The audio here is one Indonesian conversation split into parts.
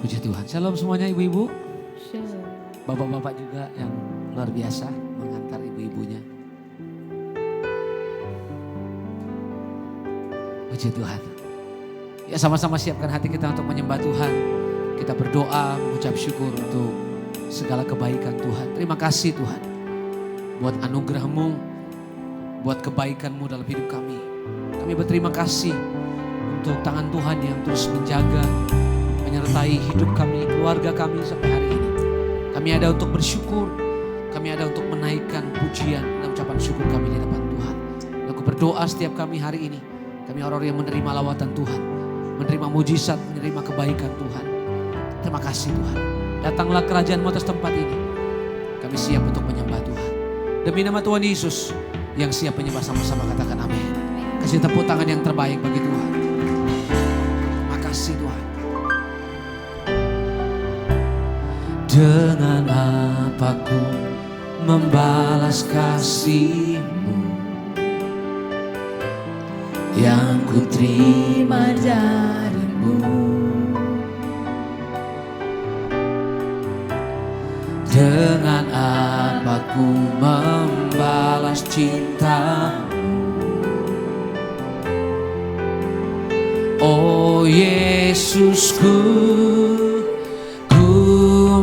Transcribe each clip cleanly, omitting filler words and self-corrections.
Puji Tuhan. Shalom semuanya ibu-ibu. Shalom. Bapak-bapak juga yang luar biasa mengantar ibu-ibunya. Puji Tuhan. Ya sama-sama siapkan hati kita untuk menyembah Tuhan. Kita berdoa, mengucap syukur untuk segala kebaikan Tuhan. Terima kasih Tuhan. Buat anugerah-Mu, buat kebaikan-Mu dalam hidup kami. Kami berterima kasih untuk tangan Tuhan yang terus menjaga, menyertai hidup kami, keluarga kami sampai hari ini. Kami ada untuk bersyukur, kami ada untuk menaikkan pujian dan ucapan syukur kami di depan Tuhan. Aku berdoa setiap kami hari ini, kami orang-orang yang menerima lawatan Tuhan, menerima mujizat, menerima kebaikan Tuhan. Terima kasih Tuhan. Datanglah kerajaan-Mu atas tempat ini. Kami siap untuk menyembah Tuhan. Demi nama Tuhan Yesus yang siap menyembah sama-sama katakan amin. Kasih tepuk tangan yang terbaik bagi Tuhan. Terima kasih Tuhan. Dengan apa ku membalas kasih-Mu yang ku terima dari-Mu. Dengan apa ku membalas cinta-Mu, oh Yesusku, ku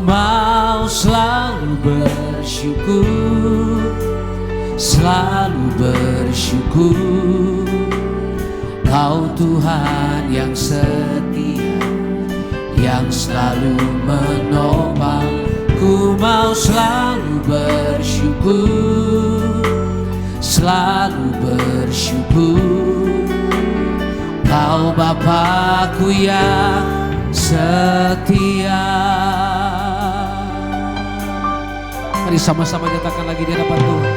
mau selalu bersyukur, selalu bersyukur. Kau Tuhan yang setia, yang selalu menopang. Ku mau selalu bersyukur, selalu bersyukur. Kau Bapakku yang setia. Mari sama-sama nyatakan lagi di hadapan Tuhan.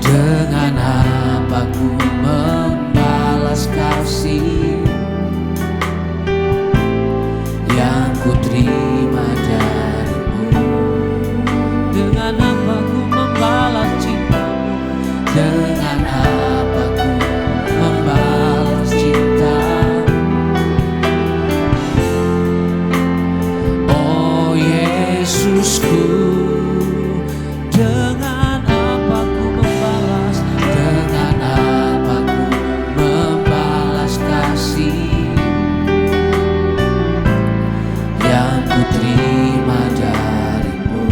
Dengan apa ku membalas kasih yang ku terima dari-Mu. Dengan apa ku membalas cinta-Mu, dengan apa ku membalas cinta-Mu. Oh Yesusku, dengan apa ku membalas, dengan apa ku membalas kasih yang ku terima dari-Mu.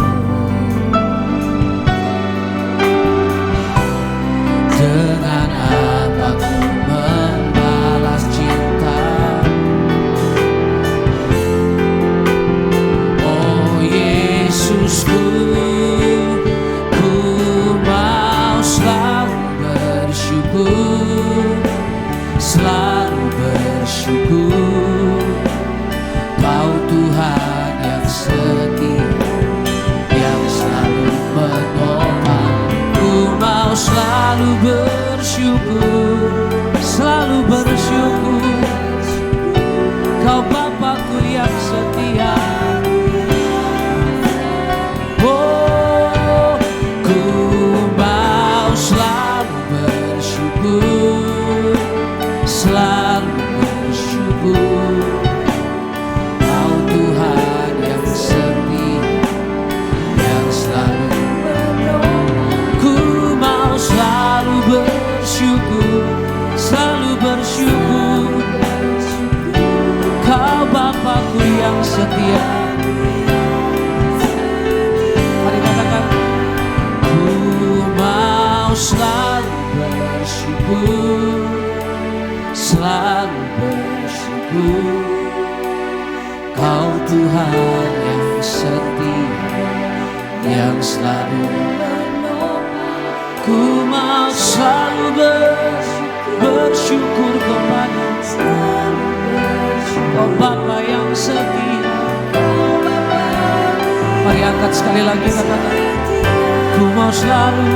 Dengan apa ku membalas cinta. Oh Yesusku, ku mau selalu bersyukur, selalu bersyukur. Kau Tuhan yang setia, yang selalu menopang. Ku mau selalu bersyukur, selalu bersyukur. Kau Bapakku yang setia. Oh, ku mau selalu bersyukur, selalu bersyukur. Tuhan yang setia, yang selalu menolong. Ku mau selalu bersyukur, selalu bersyukur. Kau Bapakku yang setia. Mari katakan, ku mau selalu bersyukur, selalu bersyukur. Kau Tuhan yang setia, yang selalu menopang. Ku mau selalu bersyukur kepada-Mu. Kau Bapa yang setia. Mari angkat sekali lagi katakan, ku mau selalu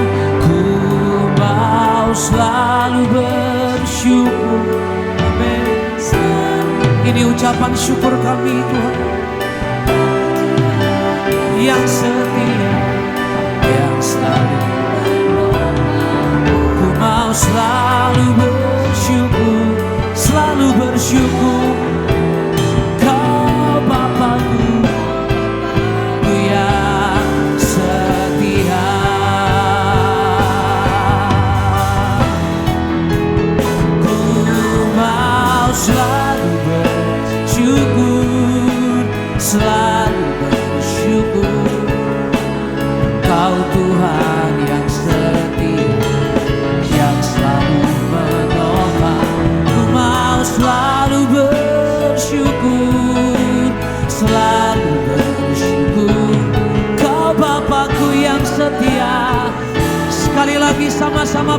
bersyukur. Amin. Ini ucapan syukur kami Tuhan, yang setia, yang selalu menolong. Ku mau selalu bersyukur, selalu bersyukur.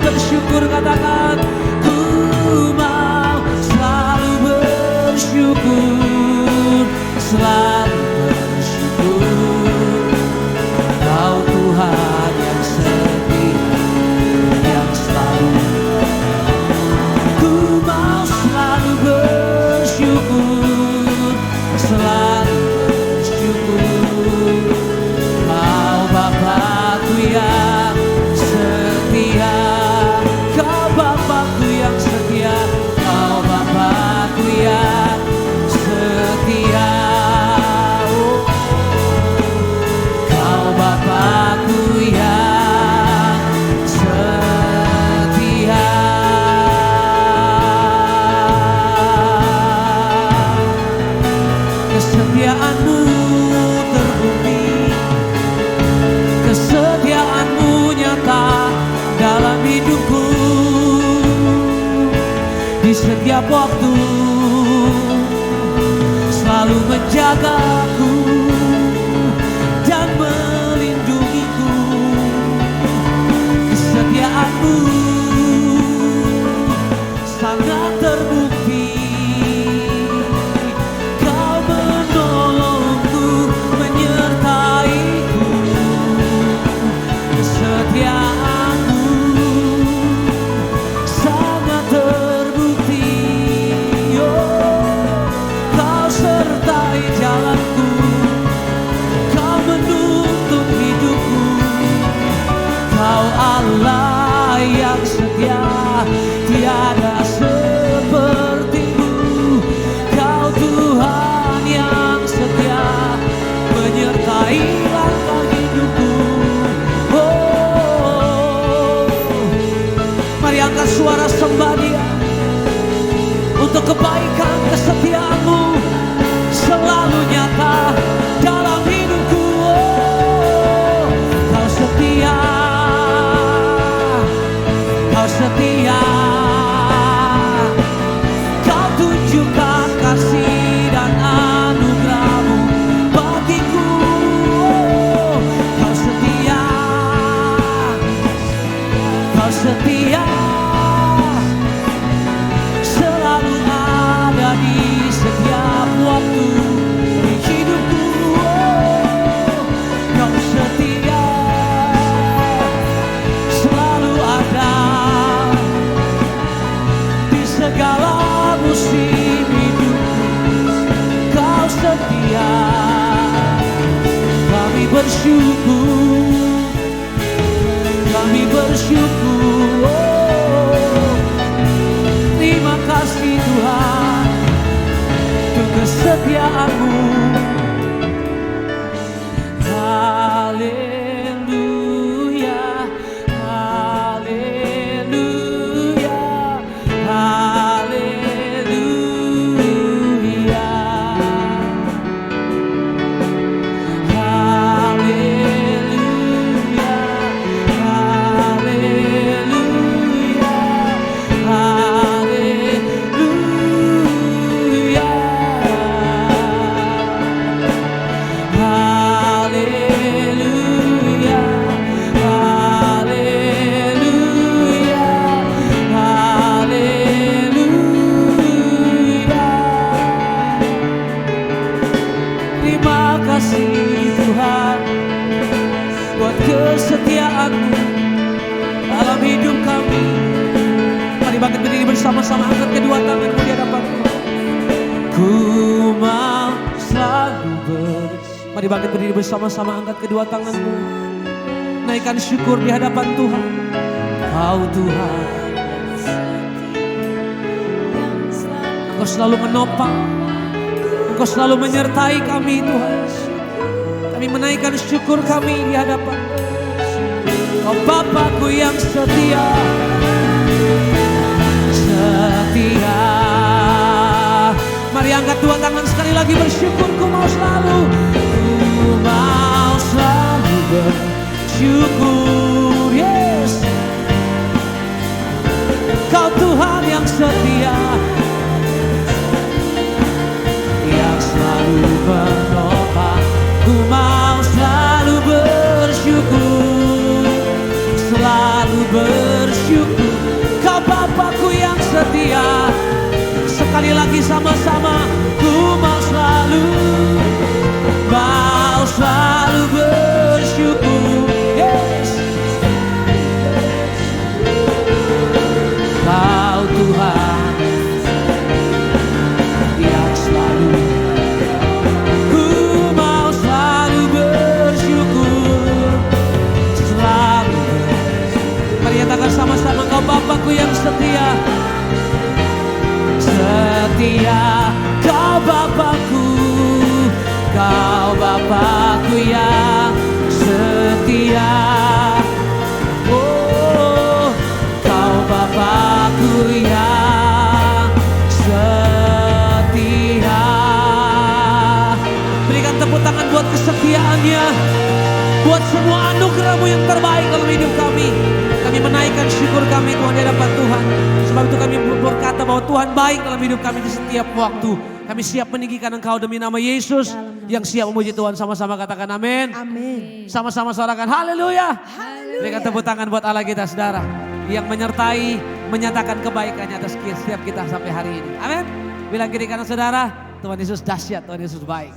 bersyukur, katakan ku mau selalu bersyukur, selalu bersyukur. Kau Tuhan yang setia, yang selalu. Ku mau selalu bersyukur, selalu bersyukur. Kau Bapakku yang setia, Kau Bapakku yang setia, Kau Bapakku yang setia. Oh, Kau Bapakku yang setia. Kesetiaanmu terbukti, kesetiaanmu nyata dalam hidupku. Di setiap waktu selalu menjagaku dan melindungiku. Kesetiaanmu sangat terbukti. Kau menolongku, menyertaiku. Kesetiaanmu sangat terbukti. Oh, Kau sertai jalanku, Kau menuntun hidupku. Kau Allah yang setia, tiada sepertimu. Kau Tuhan yang setia, menyertai langkah hidupku. Oh, mari angkat suara sembah Dia untuk kebaikan kesetiaanmu selalu nyata dalam hidupku. Oh, Kau setia, Kau setia. Kau tunjukkan kasih dan anugerah-Mu bagiku. Oh, Kau setia, Kau setia, selalu ada di setiap waktu di hidupku. Oh, Kau setia, selalu ada di segala musim hidupku. Kau setia, kami bersyukur, kami bersyukur. Oh, terima kasih Tuhan untuk kesetiaanmu. Haleluya, haleluya, haleluya, haleluya, haleluya, haleluya, haleluya, haleluya. Terima kasih Tuhan buat kesetiaan-Mu dalam hidup kami. Mari bangkit berdiri bersama-sama, angkat kedua tanganmu di hadapan Tuhan. Ku mau selalu Mari bangkit berdiri bersama-sama, angkat kedua tanganmu. Naikkan syukur di hadapan Tuhan. Kau Tuhan, Engkau selalu menopang, Engkau selalu menyertai kami Tuhan. Kami menaikkan syukur kami di hadapan Kau Bapakku yang setia, setia. Mari angkat dua tangan sekali lagi bersyukur. Ku mau selalu bersyukur. Yes, Kau Tuhan yang setia, yang selalu menopang. Ku mau selalu bersyukur, selalu bersyukur. sama-sama. Ku mau selalu bersyukur. Yes. Kau Tuhan yang selalu, ku mau selalu bersyukur, selalu. Mari katakan sama-sama, Kau Bapakku yang setia. Setia, Kau Bapakku, Kau Bapakku yang setia. Oh, Kau Bapakku yang setia. Berikan tepuk tangan buat kesetiaannya, buat semua anugerah-Mu yang terbaik dalam hidup kami. Kami menaikkan syukur kami Tuhan di hadapan Tuhan. Sebab itu kami berkata bahwa Tuhan baik dalam hidup kami di setiap waktu. Kami siap meninggikan Engkau demi nama Yesus. Yang siap memuji Tuhan, sama-sama katakan amin. Amin. Sama-sama suarakan haleluya. Haleluya. Berikan tepuk tangan buat Allah kita saudara, yang menyertai, menyatakan kebaikannya atas setiap kita sampai hari ini. Amin. Bilang kiri kanan saudara, Tuhan Yesus dahsyat, Tuhan Yesus baik.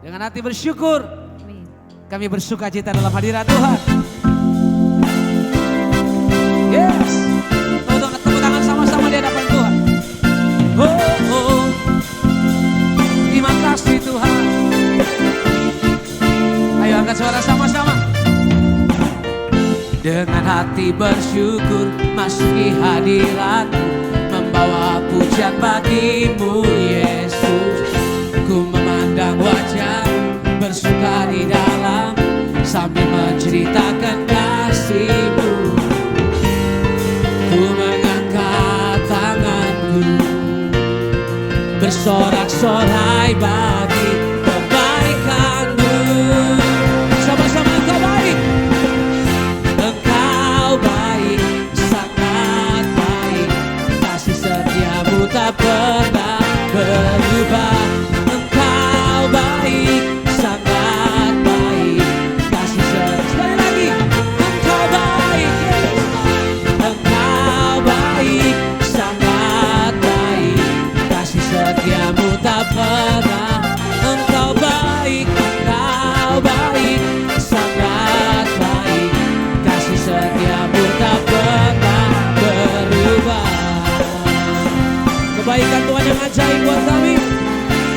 Dengan hati bersyukur, kami bersuka cita dalam hadirat Tuhan. Yes. Tepuk tangan sama-sama di hadapan Tuhan. Oh. Terima kasih Tuhan. Ayo angkat suara sama-sama. Dengan hati bersyukur masuki hadirat-Mu, membawa pujian bagi-Mu Yesus. Ku memandang wajah-Mu, bersuka di dalam, sambil menceritakan kasih-Mu. Ku mengangkat tanganku, bersorak-sorai bagi kebaikan-Mu. Sama-sama, Engkau baik. Engkau baik, sangat baik. Kasih setia-Mu tak pernah berubah. Engkau baik, sangat baik. Kasih setia. Sekali lagi. Engkau baik. Engkau baik, sangat baik. Kasih setia-Mu tak pernah. Engkau baik, Engkau baik, sangat baik. Kasih setia-Mu tak pernah berubah. Kebaikan Tuhan yang ajaib buat kami.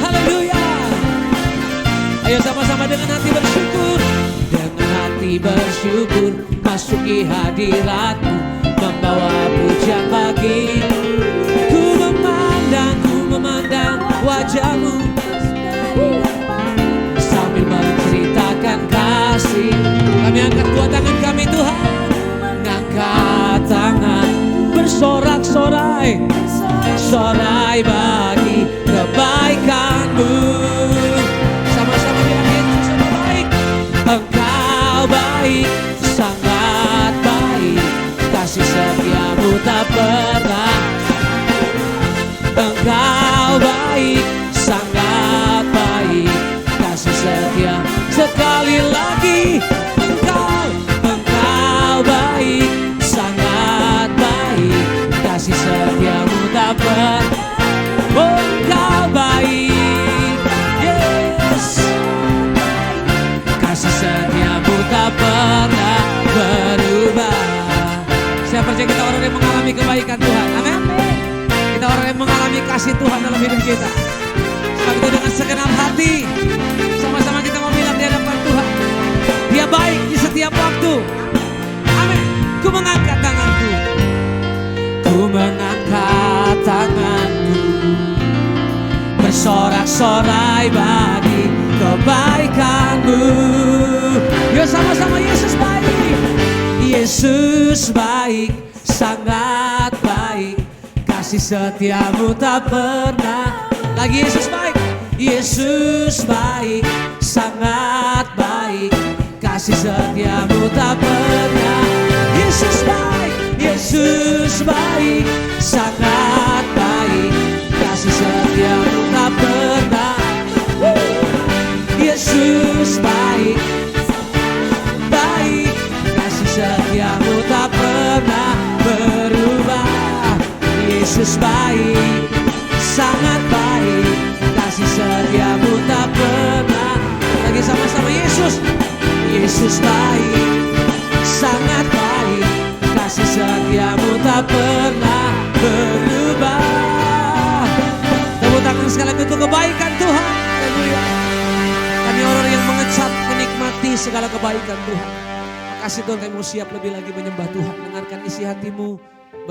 Haleluya. Ayo sama-sama dengan hati bersyukur. Dengan hati bersyukur masuki hadirat-Mu, membawa pujian bagi-Mu. Ku memandang wajah-Mu, sambil menceritakan kasih. Kami angkat dua tangan kami Tuhan, ngangkat tangan, bersorak-sorai, sorai bagi kebaikan-Mu. Sama-sama bilang Yesus Engkau baik. Engkau baik, sangat baik. Kasih setia-Mu tak pernah. Engkau baik, sangat baik. Kasih setia. Sekali lagi. Engkau baik, sangat baik. Kasih setia-Mu tak pernah. Engkau baik, yes. Kasih setia-Mu tak pernah berubah. Saya percaya kita orang yang mengalami kebaikan Tuhan. Amin. Kita orang yang mengalami kasih Tuhan dalam hidup kita. Sebab itu dengan segenap hati, sama-sama kita mau bilang di hadapan Tuhan, Dia baik di setiap waktu. Amin. Ku mengangkat tanganku, ku mengangkat tanganku, bersorak-sorai bagi kebaikan-Mu. Yuk sama-sama, Yesus baik. Yesus baik, sangat baik. Kasih setia-Mu tak pernah. Lagi Yesus baik. Yesus baik, sangat baik. Kasih setia-Mu tak pernah. Yesus baik, Yesus baik, sangat baik. Kasih setia-Mu tak pernah. Yesus baik, baik. Kasih setia-Mu tak pernah berubah. Yesus baik, sangat baik, kasih setiamu tak pernah. Lagi sama-sama Yesus. Yesus baik, sangat baik, kasih setiamu tak pernah berubah. Tepuk tangan sekali lagi untuk kebaikan Tuhan. Haleluya. Kami orang yang mengecap, menikmati segala kebaikan Tuhan. Makasih Tuhan, kami mau siap lebih lagi menyembah Tuhan. Dengarkan isi hatimu,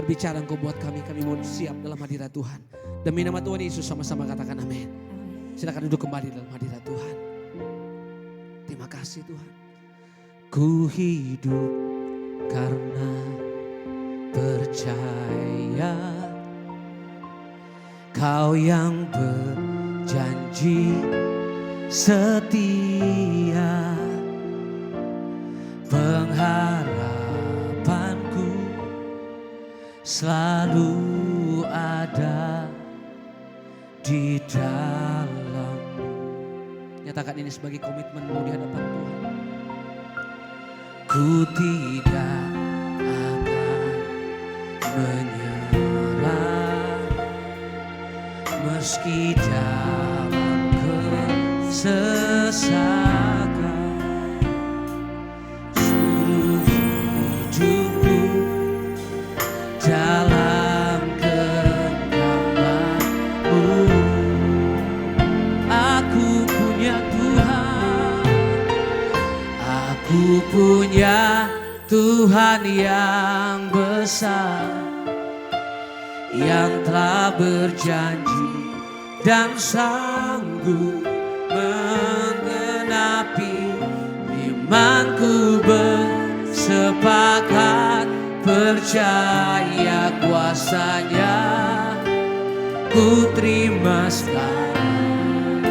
berbicara Engkau buat kami mau siap dalam hadirat Tuhan. Demi nama Tuhan Yesus sama-sama katakan amin. Silakan duduk kembali dalam hadirat Tuhan. Terima kasih Tuhan. Ku hidup karena percaya Kau yang berjanji setia, pengharapanku selalu ada di dalam-Mu. Nyatakan ini sebagai komitmenmu di hadapan Tuhan. Ku tidak akan menyerah meski dalam kesesakan. Seluruh hidupku dalam genggaman-Mu. Aku punya Tuhan, aku punya Tuhan yang besar, yang telah berjanji dan sanggup menggenapi imanku, bersepakat percaya kuasa-Nya. Ku terima sekarang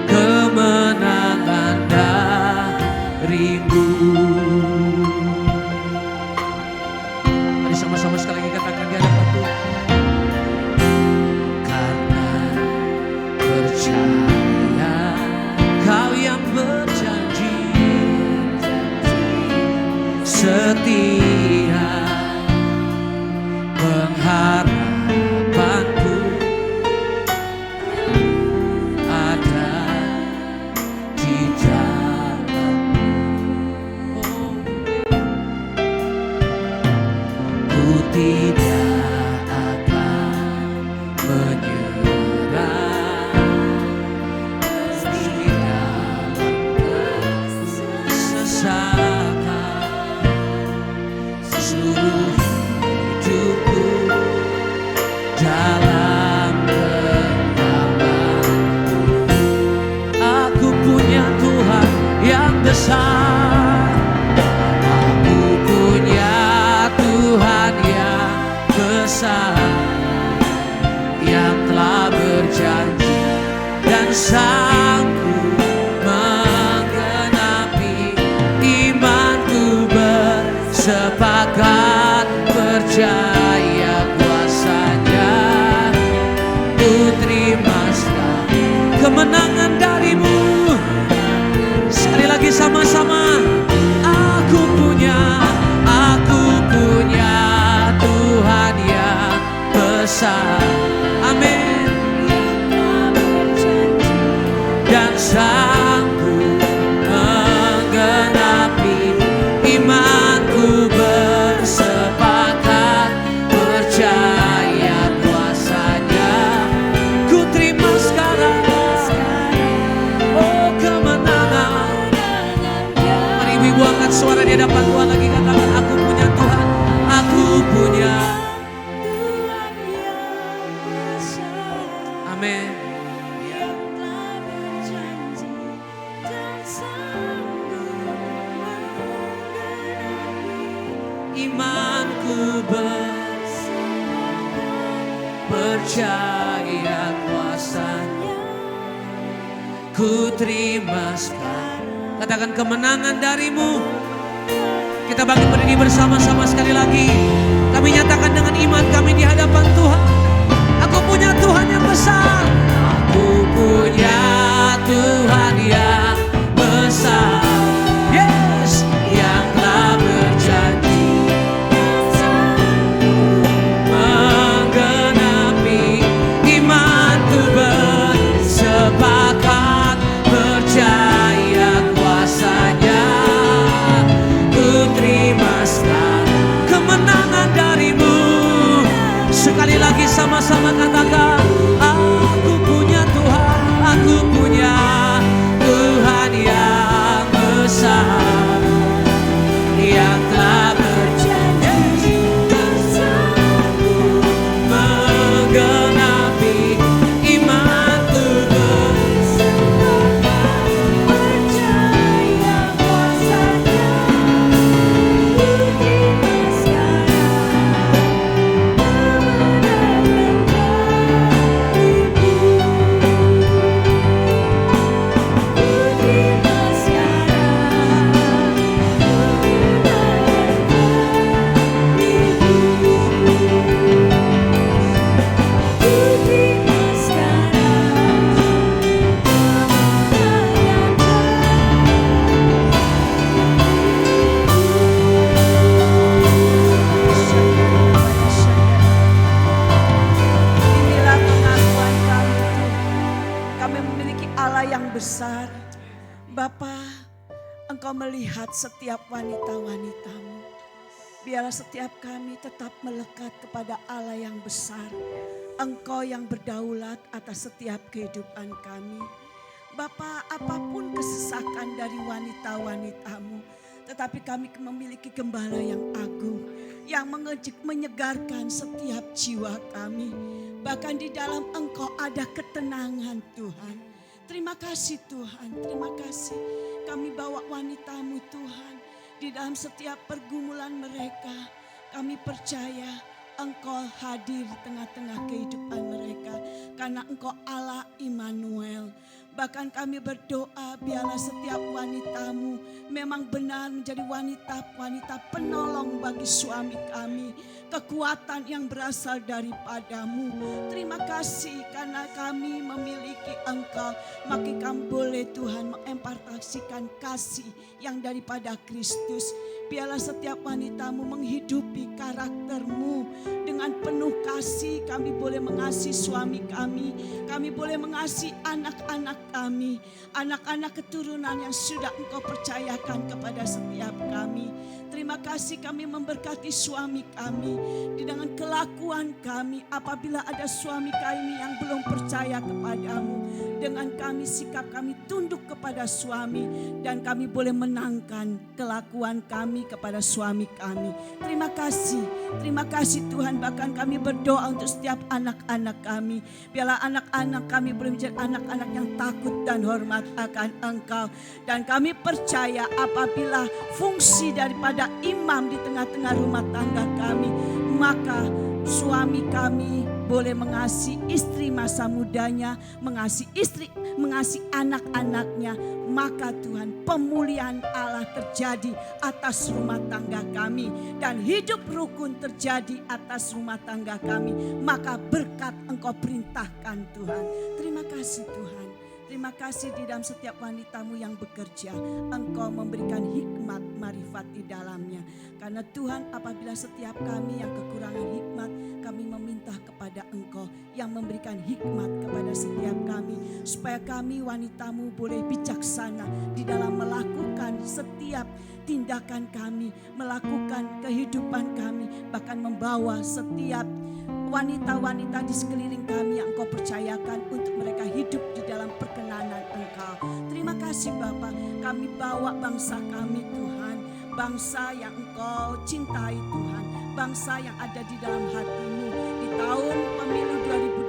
kemenangan darimu. Mari sama-sama sekali lagi katakan di hadapan Tuhan. Karena percaya Kau yang berjanji setia, pengharapanku ada di dalam-Mu. Ku tidak akan menyerah meski dalam kesesakan. Seluruh hidupku dalam genggaman-Mu. Aku punya Tuhan yang besar, aku punya Tuhan yang besar, yang telah berjanji dan sanggup menggenapi imanku, bersepakat percaya kuasa-Nya. Ku terima sekarang kemenangan darimu. Sekali lagi sama-sama. Aku punya Tuhan yang besar. Amin. Dan sanggup menggenapi imanku, bersepakat percaya kuasa-Nya. Ku terima sekarang, oh kemenangan. Mari ibu angkat suara di hadapan Tuhan lagi, katakan aku punya Tuhan, aku punya Tuhan yang besar. Amin. Imanku percaya kuasa-Nya. Ku terima sekarang. Katakan kemenangan darimu. Kita bangkit berdiri bersama-sama sekali lagi. Kami nyatakan dengan iman kami di hadapan Tuhan. Aku punya Tuhan yang besar. Aku punya Tuhan yang besar. Yes, yang telah berjanji menggenapi iman. Engkau melihat setiap wanita-wanita-Mu. Biarlah setiap kami tetap melekat kepada Allah yang besar. Engkau yang berdaulat atas setiap kehidupan kami. Bapa, apapun kesesakan dari wanita-wanita-Mu, tetapi kami memiliki gembala yang agung, yang menyegarkan setiap jiwa kami. Bahkan di dalam Engkau ada ketenangan Tuhan. Terima kasih Tuhan, terima kasih. Kami bawa wanita-Mu Tuhan. Di dalam setiap pergumulan mereka, kami percaya Engkau hadir di tengah-tengah kehidupan mereka. Karena Engkau Allah Immanuel. Bahkan kami berdoa biarlah setiap wanita-Mu memang benar menjadi wanita-wanita penolong bagi suami kami. Kekuatan yang berasal daripada-Mu. Terima kasih karena kami memiliki Engkau. Maka kami boleh Tuhan mengempartasikan kasih yang daripada Kristus. Biarlah setiap wanita-Mu menghidupi karakter-Mu dengan penuh kasih. Kami boleh mengasihi suami kami. Kami boleh mengasihi anak-anak kami. Anak-anak keturunan yang sudah Engkau percayakan kepada setiap kami. Terima kasih kami memberkati suami kami. Dengan kelakuan kami apabila ada suami kami yang belum percaya kepadamu. Dengan kami sikap kami tunduk kepada suami. Dan kami boleh menangkan kelakuan kami kepada suami kami. Terima kasih Tuhan. Bahkan kami berdoa untuk setiap anak-anak kami. Biarlah anak-anak kami boleh menjadi anak-anak yang takut dan hormat akan Engkau. Dan kami percaya apabila fungsi daripada imam di tengah-tengah rumah tangga kami, maka suami kami boleh mengasihi istri masa mudanya, mengasihi istri, mengasihi anak-anaknya. Maka Tuhan, pemulihan Allah terjadi atas rumah tangga kami. Dan hidup rukun terjadi atas rumah tangga kami. Maka berkat Engkau perintahkan Tuhan. Terima kasih Tuhan. Terima kasih di dalam setiap wanita-Mu yang bekerja. Engkau memberikan hikmat marifat di dalamnya. Karena Tuhan apabila setiap kami yang kekurangan hikmat, kami meminta kepada Engkau yang memberikan hikmat kepada setiap kami. Supaya kami wanita-Mu boleh bijaksana di dalam melakukan setiap tindakan kami. Melakukan kehidupan kami. Bahkan membawa setiap wanita-wanita di sekeliling kami yang Engkau percayakan untuk mereka hidup di dalam perkenanan Engkau. Terima kasih Bapa, kami bawa bangsa kami Tuhan. Bangsa yang Engkau cintai Tuhan. Bangsa yang ada di dalam hati-Mu. Di tahun pemilu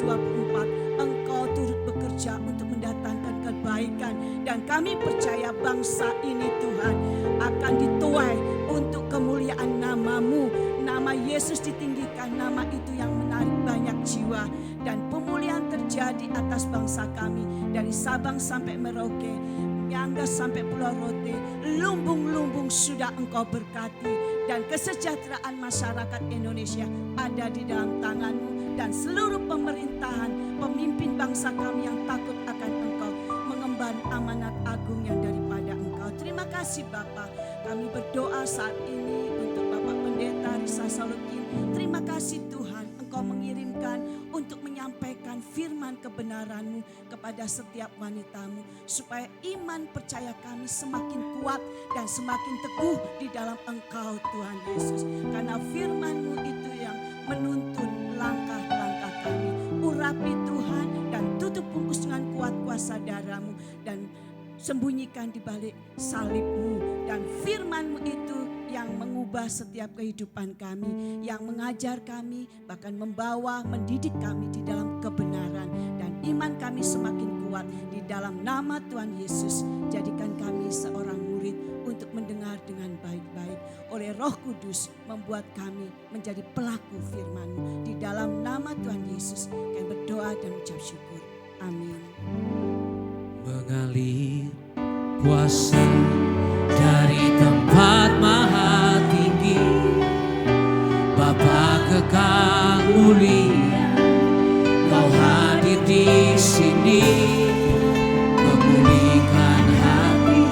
2024 Engkau turut bekerja untuk mendatangkan kebaikan. Dan kami percaya bangsa ini Tuhan akan dituai untuk kemuliaan nama-Mu. Nama Yesus ditinggikan, nama itu yang menarik banyak jiwa. Dan pemulihan terjadi atas bangsa kami. Dari Sabang sampai Merauke, Miangas sampai Pulau Rote, lumbung-lumbung sudah Engkau berkati. Dan kesejahteraan masyarakat Indonesia ada di dalam tangan-Mu. Dan seluruh pemerintahan, pemimpin bangsa kami yang takut akan Engkau, mengemban amanat agung yang daripada Engkau. Terima kasih Bapa. Kami berdoa saat ini untuk Bapak Pendeta Risa Salokin. Terima kasih Tuhan, Engkau mengirimkan untuk menyampaikan firman kebenaran-Mu kepada setiap wanita-Mu. Supaya iman percaya kami semakin kuat dan semakin teguh di dalam Engkau Tuhan Yesus. Karena firman-Mu itu yang menuntun langkah-langkah kami. Urapi Tuhan dan tutup bungkus dengan kuat kuasa darah-Mu. Dan sembunyikan di balik salib-Mu. Dan firman-Mu itu yang mengubah setiap kehidupan kami. Yang mengajar kami, bahkan membawa, mendidik kami di dalam kebenaran. Dan iman kami semakin kuat di dalam nama Tuhan Yesus. Jadikan kami seorang murid untuk mendengar dengan baik-baik. Oleh Roh Kudus membuat kami menjadi pelaku firman-Mu. Di dalam nama Tuhan Yesus kami berdoa dan ucap syukur. Amin. Mengalir kuasa dari tempat maha tinggi, Bapa kekal mulia, Kau hadir di sini, memulihkan hati,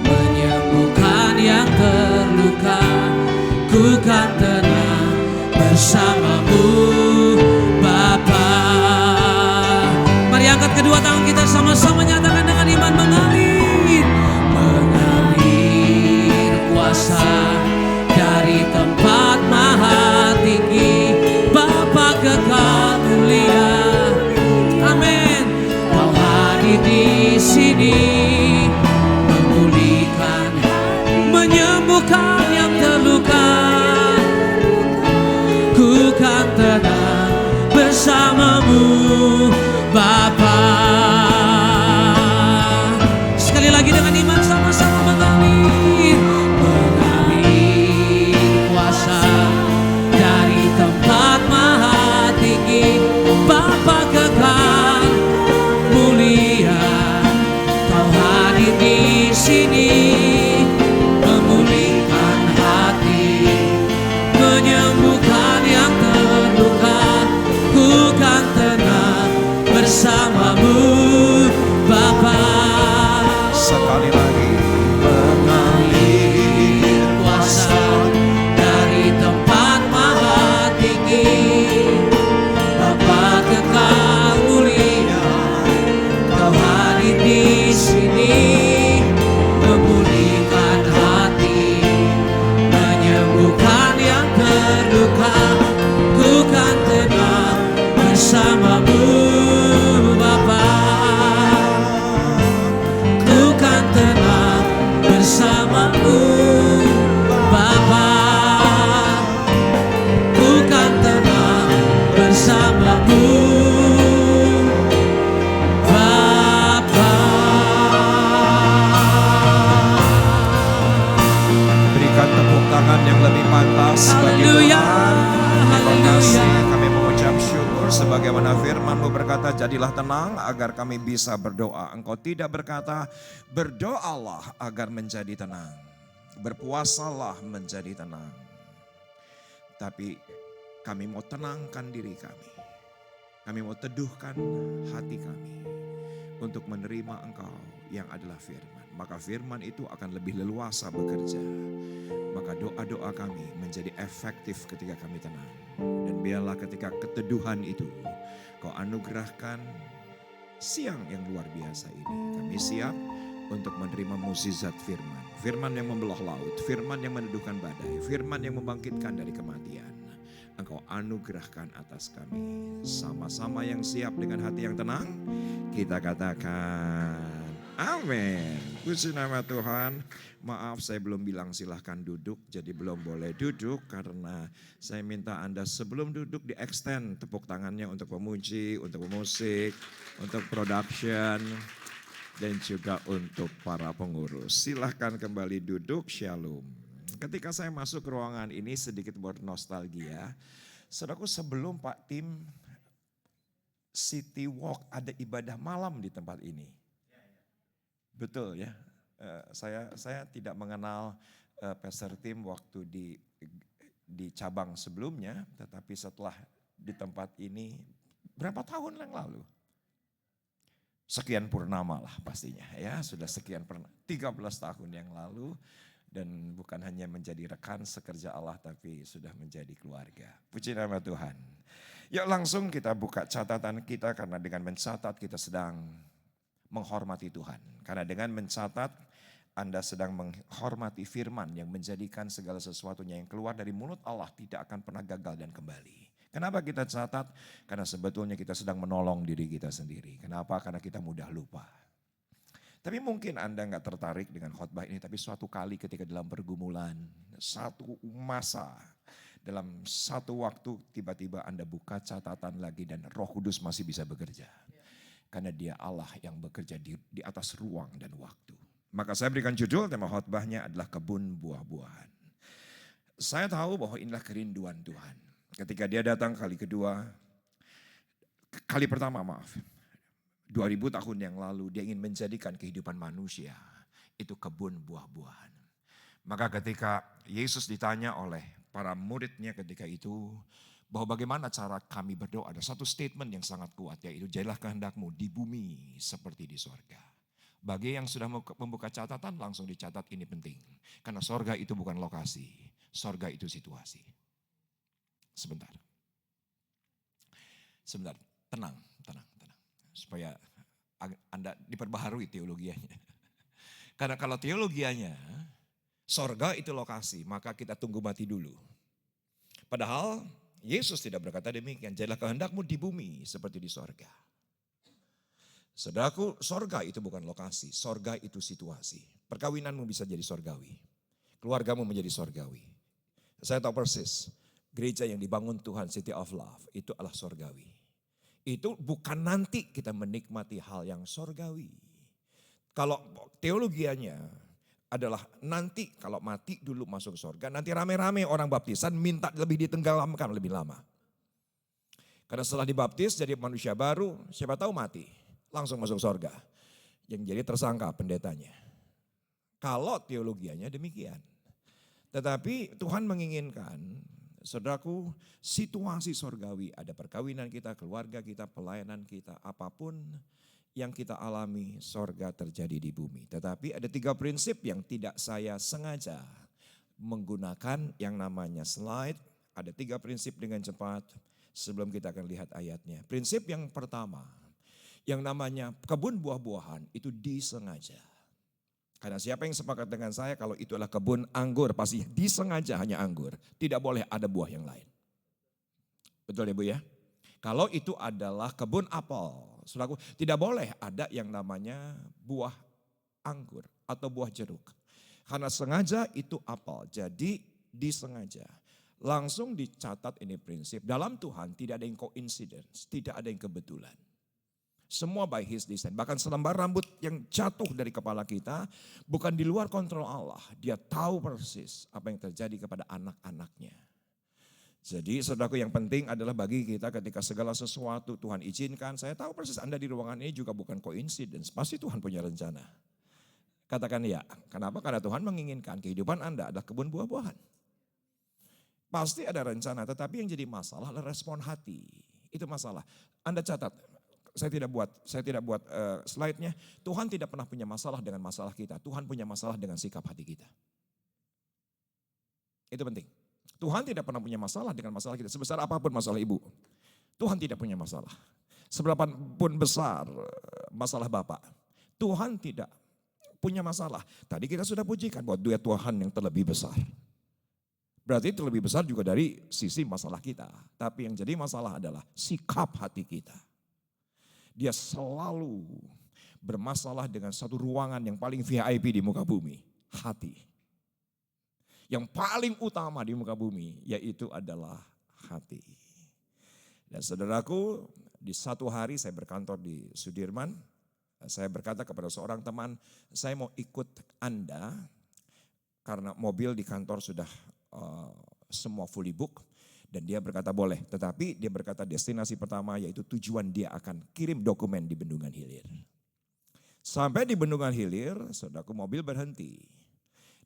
menyembuhkan yang terluka. Ku kan tenang bersama-Mu Bapa. Mari angkat kedua tangan kita sama-sama nyatakan dengan iman mengalir. Mengalir tenang bersamamu Bapa. Sekali lagi dengan iman sama-sama mengamin. Mengamin kuasa dari tempat maha tinggi Bapa kekal mulia. Kau hadir di sini memulihkan hati, menyembuhkan yang terluka. Ku kan tenang bersamamu Bapa. Sekali lagi Mengalir kuasa dari tempat maha tinggi Bapa kekal mulia. Kau hadir di sini memulihkan hati, menyembuhkan yang terluka. Ku kan tenang bersamamu Bapa. Ku kan tenang bersamamu Bapa. Ku kan tenang bersamamu Bapa. berikan tepuk tangan yang lebih pantas bagi Haleluya, Tuhan. Terima haleluya. kasih, kami mengucap syukur sebagaimana firman-Mu berkata, jadilah tenang agar kami bisa berdoa. Engkau tidak berkata, berdoalah agar menjadi tenang, berpuasalah menjadi tenang. Tapi kami mau tenangkan diri kami. Kami mau teduhkan hati kami untuk menerima Engkau yang adalah firman. Maka firman itu akan lebih leluasa bekerja. Maka doa-doa kami menjadi efektif ketika kami tenang. Dan biarlah ketika keteduhan itu Kau anugerahkan siang yang luar biasa ini. Kami siap untuk menerima mukjizat firman. Firman yang membelah laut, firman yang meneduhkan badai, firman yang membangkitkan dari kematian. Engkau anugerahkan atas kami. Sama-sama yang siap dengan hati yang tenang, kita katakan amin. Puji nama Tuhan. Maaf saya belum bilang silahkan duduk, jadi belum boleh duduk karena saya minta Anda sebelum duduk di extend tepuk tangannya untuk pemuji, untuk pemusik, untuk production, dan juga untuk para pengurus. Silahkan kembali duduk, shalom. Ketika saya masuk ke ruangan ini sedikit bernostalgia. Saudaraku, sebelum Pak Tim City Walk ada ibadah malam di tempat ini. Betul ya. Saya tidak mengenal Pastor Tim waktu di cabang sebelumnya, tetapi setelah di tempat ini berapa tahun yang lalu? Sekian purnama lah pastinya ya, sudah sekian purnama, 13 tahun yang lalu. Dan bukan hanya menjadi rekan sekerja Allah, tapi sudah menjadi keluarga. Puji nama Tuhan. Yuk langsung kita buka catatan kita, karena dengan mencatat kita sedang menghormati Tuhan. Karena dengan mencatat Anda sedang menghormati firman yang menjadikan segala sesuatunya yang keluar dari mulut Allah tidak akan pernah gagal dan kembali. Kenapa kita catat? Karena sebetulnya kita sedang menolong diri kita sendiri. Kenapa? Karena kita mudah lupa. Tapi mungkin Anda nggak tertarik dengan khotbah ini, tapi suatu kali ketika dalam pergumulan, satu masa, dalam satu waktu tiba-tiba Anda buka catatan lagi dan Roh Kudus masih bisa bekerja. Karena Dia Allah yang bekerja di atas ruang dan waktu. Maka saya berikan judul, tema khotbahnya adalah kebun buah-buahan. Saya tahu bahwa inilah kerinduan Tuhan. Ketika Dia datang kali pertama 2000 tahun yang lalu Dia ingin menjadikan kehidupan manusia itu kebun buah-buahan. Maka ketika Yesus ditanya oleh para muridnya ketika itu bahwa bagaimana cara kami berdoa, ada satu statement yang sangat kuat, yaitu jadilah kehendakmu di bumi seperti di sorga. Bagi yang sudah membuka catatan langsung dicatat, ini penting. Karena sorga itu bukan lokasi, sorga itu situasi. Sebentar, tenang. Supaya Anda diperbaharui teologianya. Karena kalau teologianya sorga itu lokasi, maka kita tunggu mati dulu. Padahal Yesus tidak berkata demikian, jadilah kehendakmu di bumi seperti di sorga. Saudaraku, sorga itu bukan lokasi, sorga itu situasi. Perkawinanmu bisa jadi sorgawi, keluargamu menjadi sorgawi. Saya tahu persis, Gereja yang dibangun Tuhan, City of Love, itu adalah sorgawi. Itu bukan nanti kita menikmati hal yang sorgawi. Kalau teologianya adalah nanti kalau mati dulu masuk sorga, nanti rame-rame orang baptisan minta lebih ditenggelamkan lebih lama. Karena setelah dibaptis jadi manusia baru, siapa tahu mati, langsung masuk sorga. Yang jadi tersangka pendetanya. Kalau teologianya demikian. Tetapi Tuhan menginginkan, saudaraku, situasi sorgawi, ada perkawinan kita, keluarga kita, pelayanan kita, apapun yang kita alami, sorga terjadi di bumi. Tetapi ada 3 prinsip yang tidak saya sengaja menggunakan yang namanya slide. Ada 3 prinsip dengan cepat sebelum kita akan lihat ayatnya. Prinsip yang pertama, yang namanya kebun buah-buahan itu disengaja. Karena siapa yang sepakat dengan saya kalau itu adalah kebun anggur pasti disengaja hanya anggur. Tidak boleh ada buah yang lain. Betul ya Bu ya? Kalau itu adalah kebun apel, saudaraku, tidak boleh ada yang namanya buah anggur atau buah jeruk. Karena sengaja itu apel, jadi disengaja. Langsung dicatat ini prinsip, dalam Tuhan tidak ada yang coincidence, tidak ada yang kebetulan. Semua by His design. Bahkan selembar rambut yang jatuh dari kepala kita bukan di luar kontrol Allah. Dia tahu persis apa yang terjadi kepada anak-anaknya. Jadi saudaraku, yang penting adalah bagi kita ketika segala sesuatu Tuhan izinkan. Saya tahu persis Anda di ruangan ini juga bukan coincidence. Pasti Tuhan punya rencana. Katakan ya. Kenapa? Karena Tuhan menginginkan kehidupan Anda adalah kebun buah-buahan. Pasti ada rencana, tetapi yang jadi masalah adalah respon hati. Itu masalah. Anda catat. Saya tidak buat slide-nya. Tuhan tidak pernah punya masalah dengan masalah kita. Tuhan punya masalah dengan sikap hati kita. Itu penting. Tuhan tidak pernah punya masalah dengan masalah kita. Sebesar apapun masalah ibu. Tuhan tidak punya masalah. Seberapapun besar masalah bapak. Tuhan tidak punya masalah. Tadi kita sudah pujikan bahwa duet Tuhan yang terlebih besar. Berarti itu lebih besar juga dari sisi masalah kita. Tapi yang jadi masalah adalah sikap hati kita. Dia selalu bermasalah dengan satu ruangan yang paling VIP di muka bumi, hati. Yang paling utama di muka bumi yaitu adalah hati. Dan saudaraku, di satu hari saya berkantor di Sudirman, saya berkata kepada seorang teman, saya mau ikut Anda karena mobil di kantor sudah semua fully book. Dan dia berkata boleh, tetapi dia berkata destinasi pertama yaitu tujuan dia akan kirim dokumen di Bendungan Hilir. Sampai di Bendungan Hilir, saudaraku, mobil berhenti.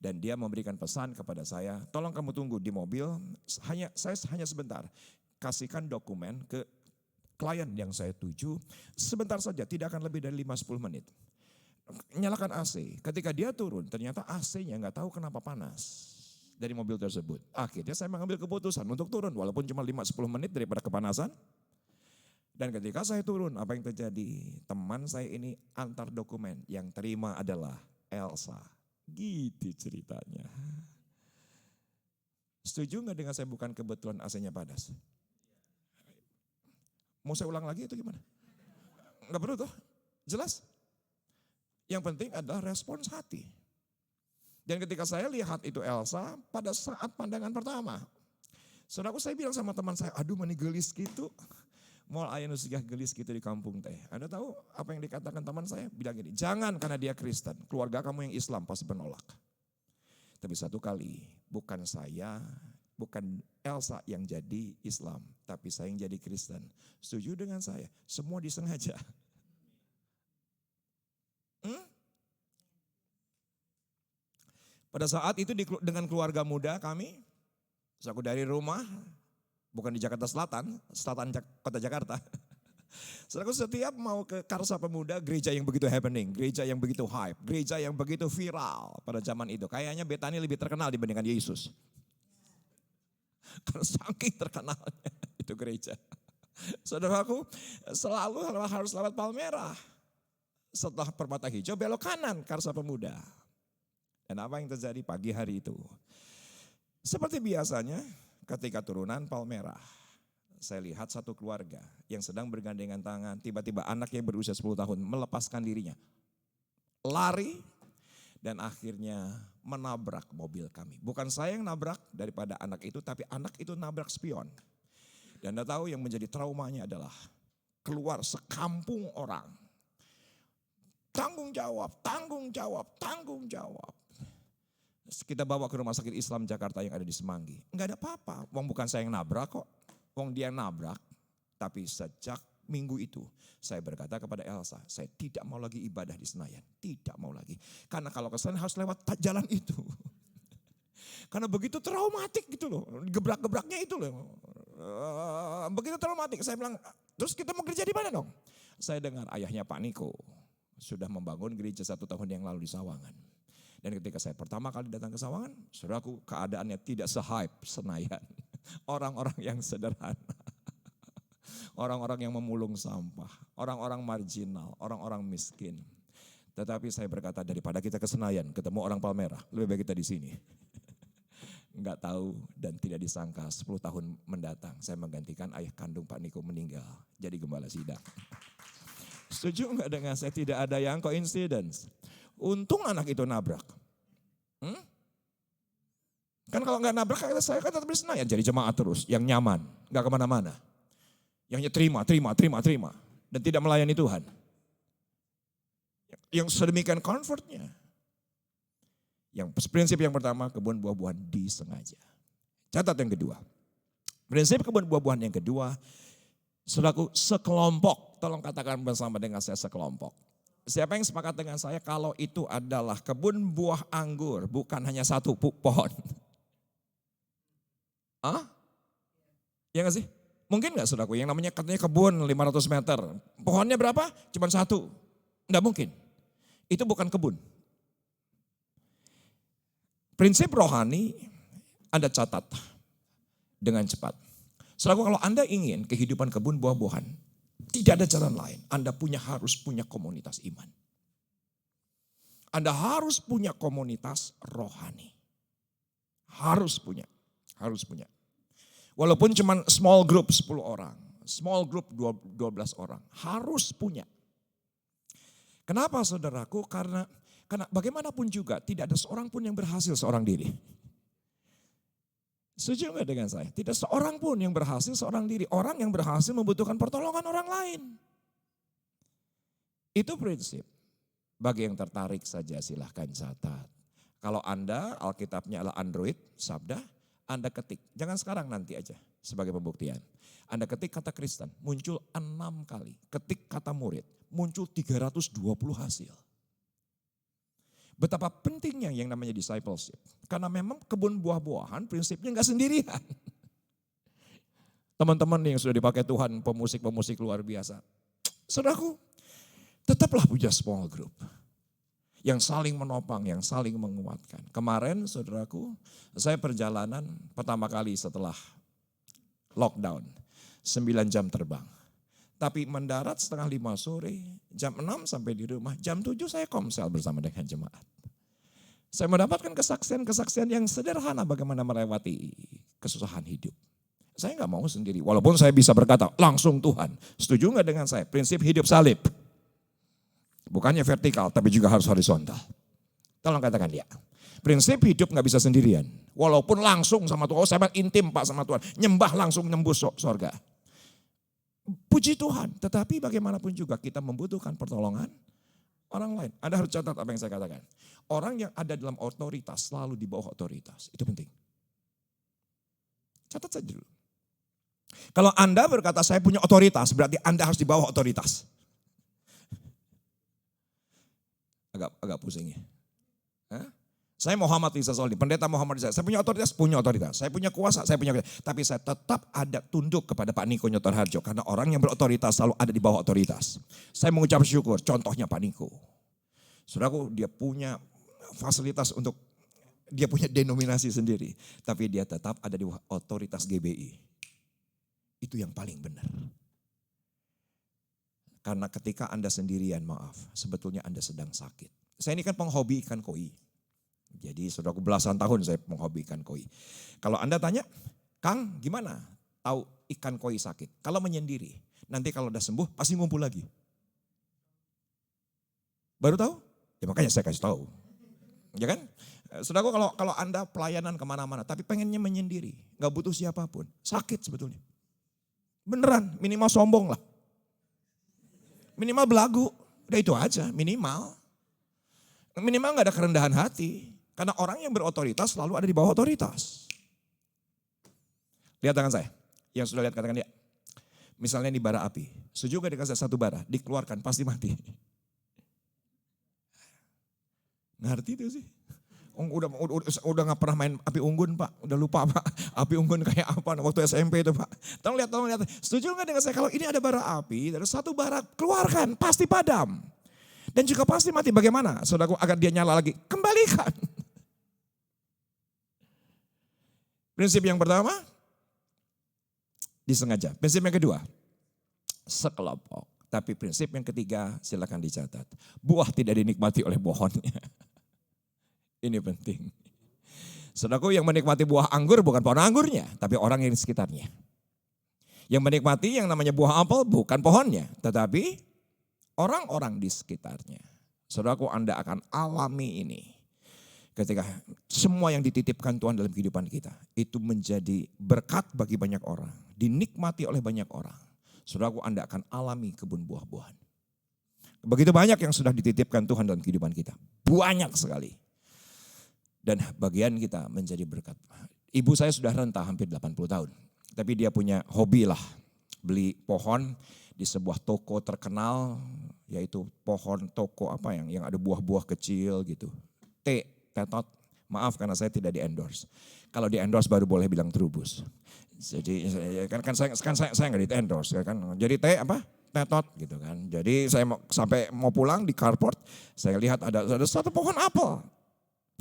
Dan dia memberikan pesan kepada saya, tolong kamu tunggu di mobil, saya hanya sebentar. Kasihkan dokumen ke klien yang saya tuju, sebentar saja, tidak akan lebih dari 5-10 menit. Nyalakan AC, ketika dia turun ternyata AC-nya gak tahu kenapa panas dari mobil tersebut. Akhirnya saya mengambil keputusan untuk turun walaupun cuma 5-10 menit daripada kepanasan. Dan ketika saya turun, apa yang terjadi? Teman saya ini antar dokumen, yang terima adalah Elsa. Gitu ceritanya. Setuju gak dengan saya bukan kebetulan AC-nya panas? Mau saya ulang lagi itu gimana? Gak perlu toh? Jelas? Yang penting adalah respons hati. Dan ketika saya lihat itu Elsa pada saat pandangan pertama. Saudaraku, saya bilang sama teman saya, aduh mani gelis gitu. Mal ayah nusigah gelis gitu di kampung teh. Anda tahu apa yang dikatakan teman saya? Bilang gini, jangan karena dia Kristen. Keluarga kamu yang Islam pasti menolak. Tapi satu kali, bukan saya, bukan Elsa yang jadi Islam. Tapi saya yang jadi Kristen. Setuju dengan saya? Semua disengaja. Pada saat itu dengan keluarga muda kami, aku dari rumah, bukan di Jakarta Selatan kota Jakarta. Saudaraku, setiap mau ke Karsa Pemuda, gereja yang begitu happening, gereja yang begitu hype, gereja yang begitu viral pada zaman itu. Kayaknya Betani lebih terkenal dibandingkan Yesus. Karena saking terkenalnya itu gereja. Saudaraku, selalu harus lewat Palmerah. Setelah Permata Hijau belok kanan Karsa Pemuda. Dan apa yang terjadi pagi hari itu? Seperti biasanya ketika turunan Palmerah, saya lihat satu keluarga yang sedang bergandengan tangan, tiba-tiba anaknya berusia 10 tahun melepaskan dirinya. Lari Dan akhirnya menabrak mobil kami. Bukan saya yang nabrak daripada anak itu, tapi anak itu nabrak spion. Dan Anda tahu yang menjadi traumanya adalah keluar sekampung orang. Tanggung jawab, tanggung jawab, tanggung jawab. Kita bawa ke Rumah Sakit Islam Jakarta yang ada di Semanggi. Enggak ada apa-apa, wong bukan saya yang nabrak kok. Wong dia yang nabrak, tapi sejak minggu itu saya berkata kepada Elsa, saya tidak mau lagi ibadah di Senayan. Tidak mau lagi. Karena kalau ke sana harus lewat jalan itu. Karena begitu traumatik gitu loh. Gebrak-gebraknya itu loh. Begitu traumatik. Saya bilang, terus kita mau kerja di mana dong? Saya dengar ayahnya Pak Niko sudah membangun gereja 1 tahun yang lalu di Sawangan. Dan ketika saya pertama kali datang ke Sawangan, saudaraku, keadaannya tidak se-hype Senayan. Orang-orang yang sederhana. Orang-orang yang memulung sampah, orang-orang marginal, orang-orang miskin. Tetapi saya berkata, daripada kita ke Senayan, ketemu orang Palmerah, lebih baik kita di sini. Enggak tahu dan tidak disangka 10 tahun mendatang saya menggantikan ayah kandung Pak Niko meninggal jadi gembala sidang. Setuju enggak dengan saya? Tidak ada yang coincidence. Untung anak itu nabrak. Kan kalau enggak nabrak, saya kan tetap di Senayan jadi jemaat terus, yang nyaman, enggak kemana-mana. Yang terima. Dan tidak melayani Tuhan. Yang sedemikian comfortnya. Yang prinsip yang pertama, kebun buah-buahan disengaja. Catat yang kedua. Prinsip kebun buah-buahan yang kedua, saudaraku, sekelompok. Tolong katakan bersama dengan saya, sekelompok. Siapa yang sepakat dengan saya kalau itu adalah kebun buah anggur, bukan hanya satu pohon? Ya gak sih? Mungkin gak saudaraku, yang namanya katanya kebun 500 meter. Pohonnya berapa? Cuma satu. Enggak mungkin. Itu bukan kebun. Prinsip rohani Anda catat dengan cepat. Saudaraku, kalau Anda ingin kehidupan kebun buah-buahan, tidak ada jalan lain. Anda harus punya komunitas iman. Anda harus punya komunitas rohani. Harus punya. Walaupun cuma small group 10 orang, small group 12 orang, harus punya. Kenapa saudaraku? Karena bagaimanapun juga tidak ada seorang pun yang berhasil seorang diri. Setuju enggak dengan saya? Tidak seorang pun yang berhasil seorang diri. Orang yang berhasil membutuhkan pertolongan orang lain. Itu prinsip. Bagi yang tertarik saja silahkan catat. Kalau Anda Alkitabnya adalah Android, Sabda, Anda ketik. Jangan sekarang, nanti aja sebagai pembuktian. Anda ketik kata Kristen, muncul 6 kali. Ketik kata murid, muncul 320 hasil. Betapa pentingnya yang namanya discipleship. Karena memang kebun buah-buahan prinsipnya enggak sendirian. Teman-teman yang sudah dipakai Tuhan, pemusik-pemusik luar biasa. Saudaraku, tetaplah punya small group. Yang saling menopang, yang saling menguatkan. Kemarin saudaraku, saya perjalanan pertama kali setelah lockdown. 9 jam terbang. Tapi mendarat setengah 5 sore, jam 6 sampai di rumah, jam 7 saya komsel bersama dengan jemaat. Saya mendapatkan kesaksian-kesaksian yang sederhana bagaimana melewati kesusahan hidup. Saya enggak mau sendiri, walaupun saya bisa berkata, langsung Tuhan. Setuju enggak dengan saya? Prinsip hidup salib. Bukannya vertikal, tapi juga harus horizontal. Tolong katakan ya. Prinsip hidup gak bisa sendirian. Walaupun langsung sama Tuhan. Oh, saya intim Pak sama Tuhan. Nyembah langsung nembus sorga. Puji Tuhan. Tetapi bagaimanapun juga kita membutuhkan pertolongan orang lain. Anda harus catat apa yang saya katakan. Orang yang ada dalam otoritas selalu di bawah otoritas. Itu penting. Catat saja dulu. Kalau Anda berkata saya punya otoritas, berarti Anda harus di bawah otoritas. Agak pusing ya. Saya Muhammad Riza Soldi, pendeta Muhammad Riza. Saya punya otoritas. Saya punya kuasa, saya punya kuasa. Tapi saya tetap ada tunduk kepada Pak Niko Nyotor Harjo. Karena orang yang berotoritas selalu ada di bawah otoritas. Saya mengucap syukur, contohnya Pak Niko. Saudaraku, dia punya fasilitas untuk, dia punya denominasi sendiri. Tapi dia tetap ada di bawah otoritas GBI. Itu yang paling benar. Karena ketika Anda sendirian, maaf, sebetulnya Anda sedang sakit. Saya ini kan penghobi ikan koi. Jadi saudaraku belasan tahun saya penghobi ikan koi. Kalau Anda tanya, Kang gimana tahu ikan koi sakit? Kalau menyendiri, nanti kalau udah sembuh pasti ngumpul lagi. Baru tahu? Ya makanya saya kasih tahu. Ya kan? Saudaraku, kalau Anda pelayanan kemana-mana tapi pengennya menyendiri, gak butuh siapapun, sakit sebetulnya. Beneran, minimal sombong lah. Minimal belagu, udah itu aja, minimal. Minimal gak ada kerendahan hati. Karena orang yang berotoritas selalu ada di bawah otoritas. Lihat tangan saya, yang sudah lihat katakan ya. Misalnya ini bara api, setuju gak dikasih satu bara, dikeluarkan pasti mati. Ngerti itu sih. Udah gak pernah main api unggun Pak, udah lupa Pak. Api unggun kayak apa waktu SMP itu Pak. Tolong lihat. Setuju gak dengan saya kalau ini ada bara api, dari satu bara keluarkan, pasti padam. Dan juga pasti mati. Bagaimana saudaraku agar dia nyala lagi? Kembalikan. Prinsip yang pertama, disengaja. Prinsip yang kedua, sekelompok. Tapi prinsip yang ketiga, silakan dicatat. Buah tidak dinikmati oleh pohonnya. Ini penting. Saudaraku, yang menikmati buah anggur bukan pohon anggurnya, tapi orang yang di sekitarnya. Yang menikmati yang namanya buah apel bukan pohonnya, tetapi orang-orang di sekitarnya. Saudaraku, Anda akan alami ini. Ketika semua yang dititipkan Tuhan dalam kehidupan kita, itu menjadi berkat bagi banyak orang. Dinikmati oleh banyak orang. Saudaraku, Anda akan alami kebun buah-buahan. Begitu banyak yang sudah dititipkan Tuhan dalam kehidupan kita. Banyak sekali. Dan bagian kita menjadi berkat. Ibu saya sudah renta hampir 80 tahun. Tapi dia punya hobi lah. Beli pohon di sebuah toko terkenal. Yaitu pohon toko apa yang ada buah-buah kecil gitu. Tetot. Maaf karena saya tidak di endorse. Kalau di endorse baru boleh bilang terubus. Jadi kan saya nggak di endorse kan. Jadi tetot gitu kan. Jadi saya sampai mau pulang di carport. Saya lihat ada satu pohon apel.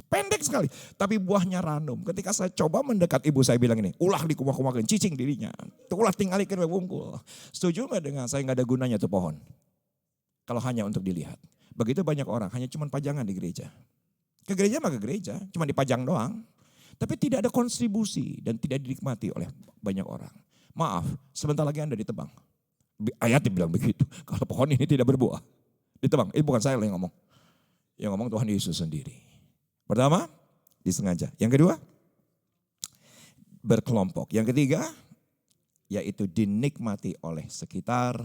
Pendek sekali, tapi buahnya ranum. Ketika saya coba mendekat, ibu saya bilang ini, ulah dikumak-kumakin, cicing dirinya. Ulah tinggalikin wungkul. Setuju gak dengan saya gak ada gunanya tuh pohon? Kalau hanya untuk dilihat. Begitu banyak orang, hanya cuma pajangan di gereja. Ke gereja mah ke gereja, cuma dipajang doang. Tapi tidak ada kontribusi dan tidak dinikmati oleh banyak orang. Maaf, sebentar lagi Anda ditebang. Ayat bilang begitu, kalau pohon ini tidak berbuah. Ditebang, bukan saya yang ngomong. Yang ngomong Tuhan Yesus sendiri. Pertama, disengaja. Yang kedua, berkelompok. Yang ketiga, yaitu dinikmati oleh sekitar.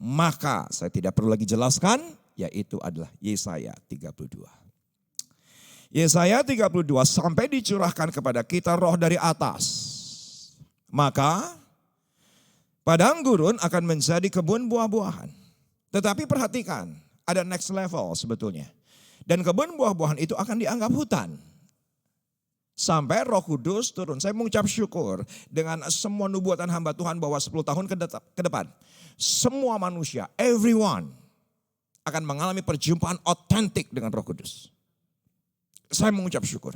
Maka saya tidak perlu lagi jelaskan, yaitu adalah Yesaya 32. Yesaya 32 sampai dicurahkan kepada kita roh dari atas. Maka padang gurun akan menjadi kebun buah-buahan. Tetapi perhatikan, ada next level sebetulnya. Dan kebun buah-buahan itu akan dianggap hutan. Sampai Roh Kudus turun. Saya mengucap syukur dengan semua nubuatan hamba Tuhan bahwa 10 tahun ke depan. Semua manusia, everyone akan mengalami perjumpaan otentik dengan Roh Kudus. Saya mengucap syukur.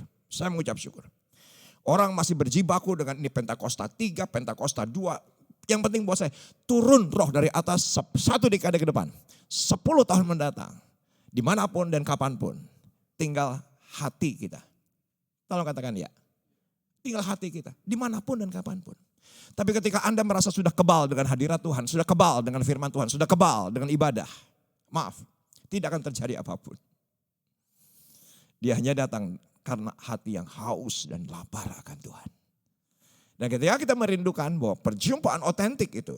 Orang masih berjibaku dengan ini Pentakosta 3, Pentakosta 2. Yang penting buat saya, turun roh dari atas 1 dekade ke depan. 10 tahun mendatang. Dimanapun dan kapanpun, tinggal hati kita. Tolong katakan ya. Tinggal hati kita, dimanapun dan kapanpun. Tapi ketika Anda merasa sudah kebal dengan hadirat Tuhan, sudah kebal dengan firman Tuhan, sudah kebal dengan ibadah. Maaf, tidak akan terjadi apapun. Dia hanya datang karena hati yang haus dan lapar akan Tuhan. Dan ketika kita merindukan bahwa perjumpaan otentik itu,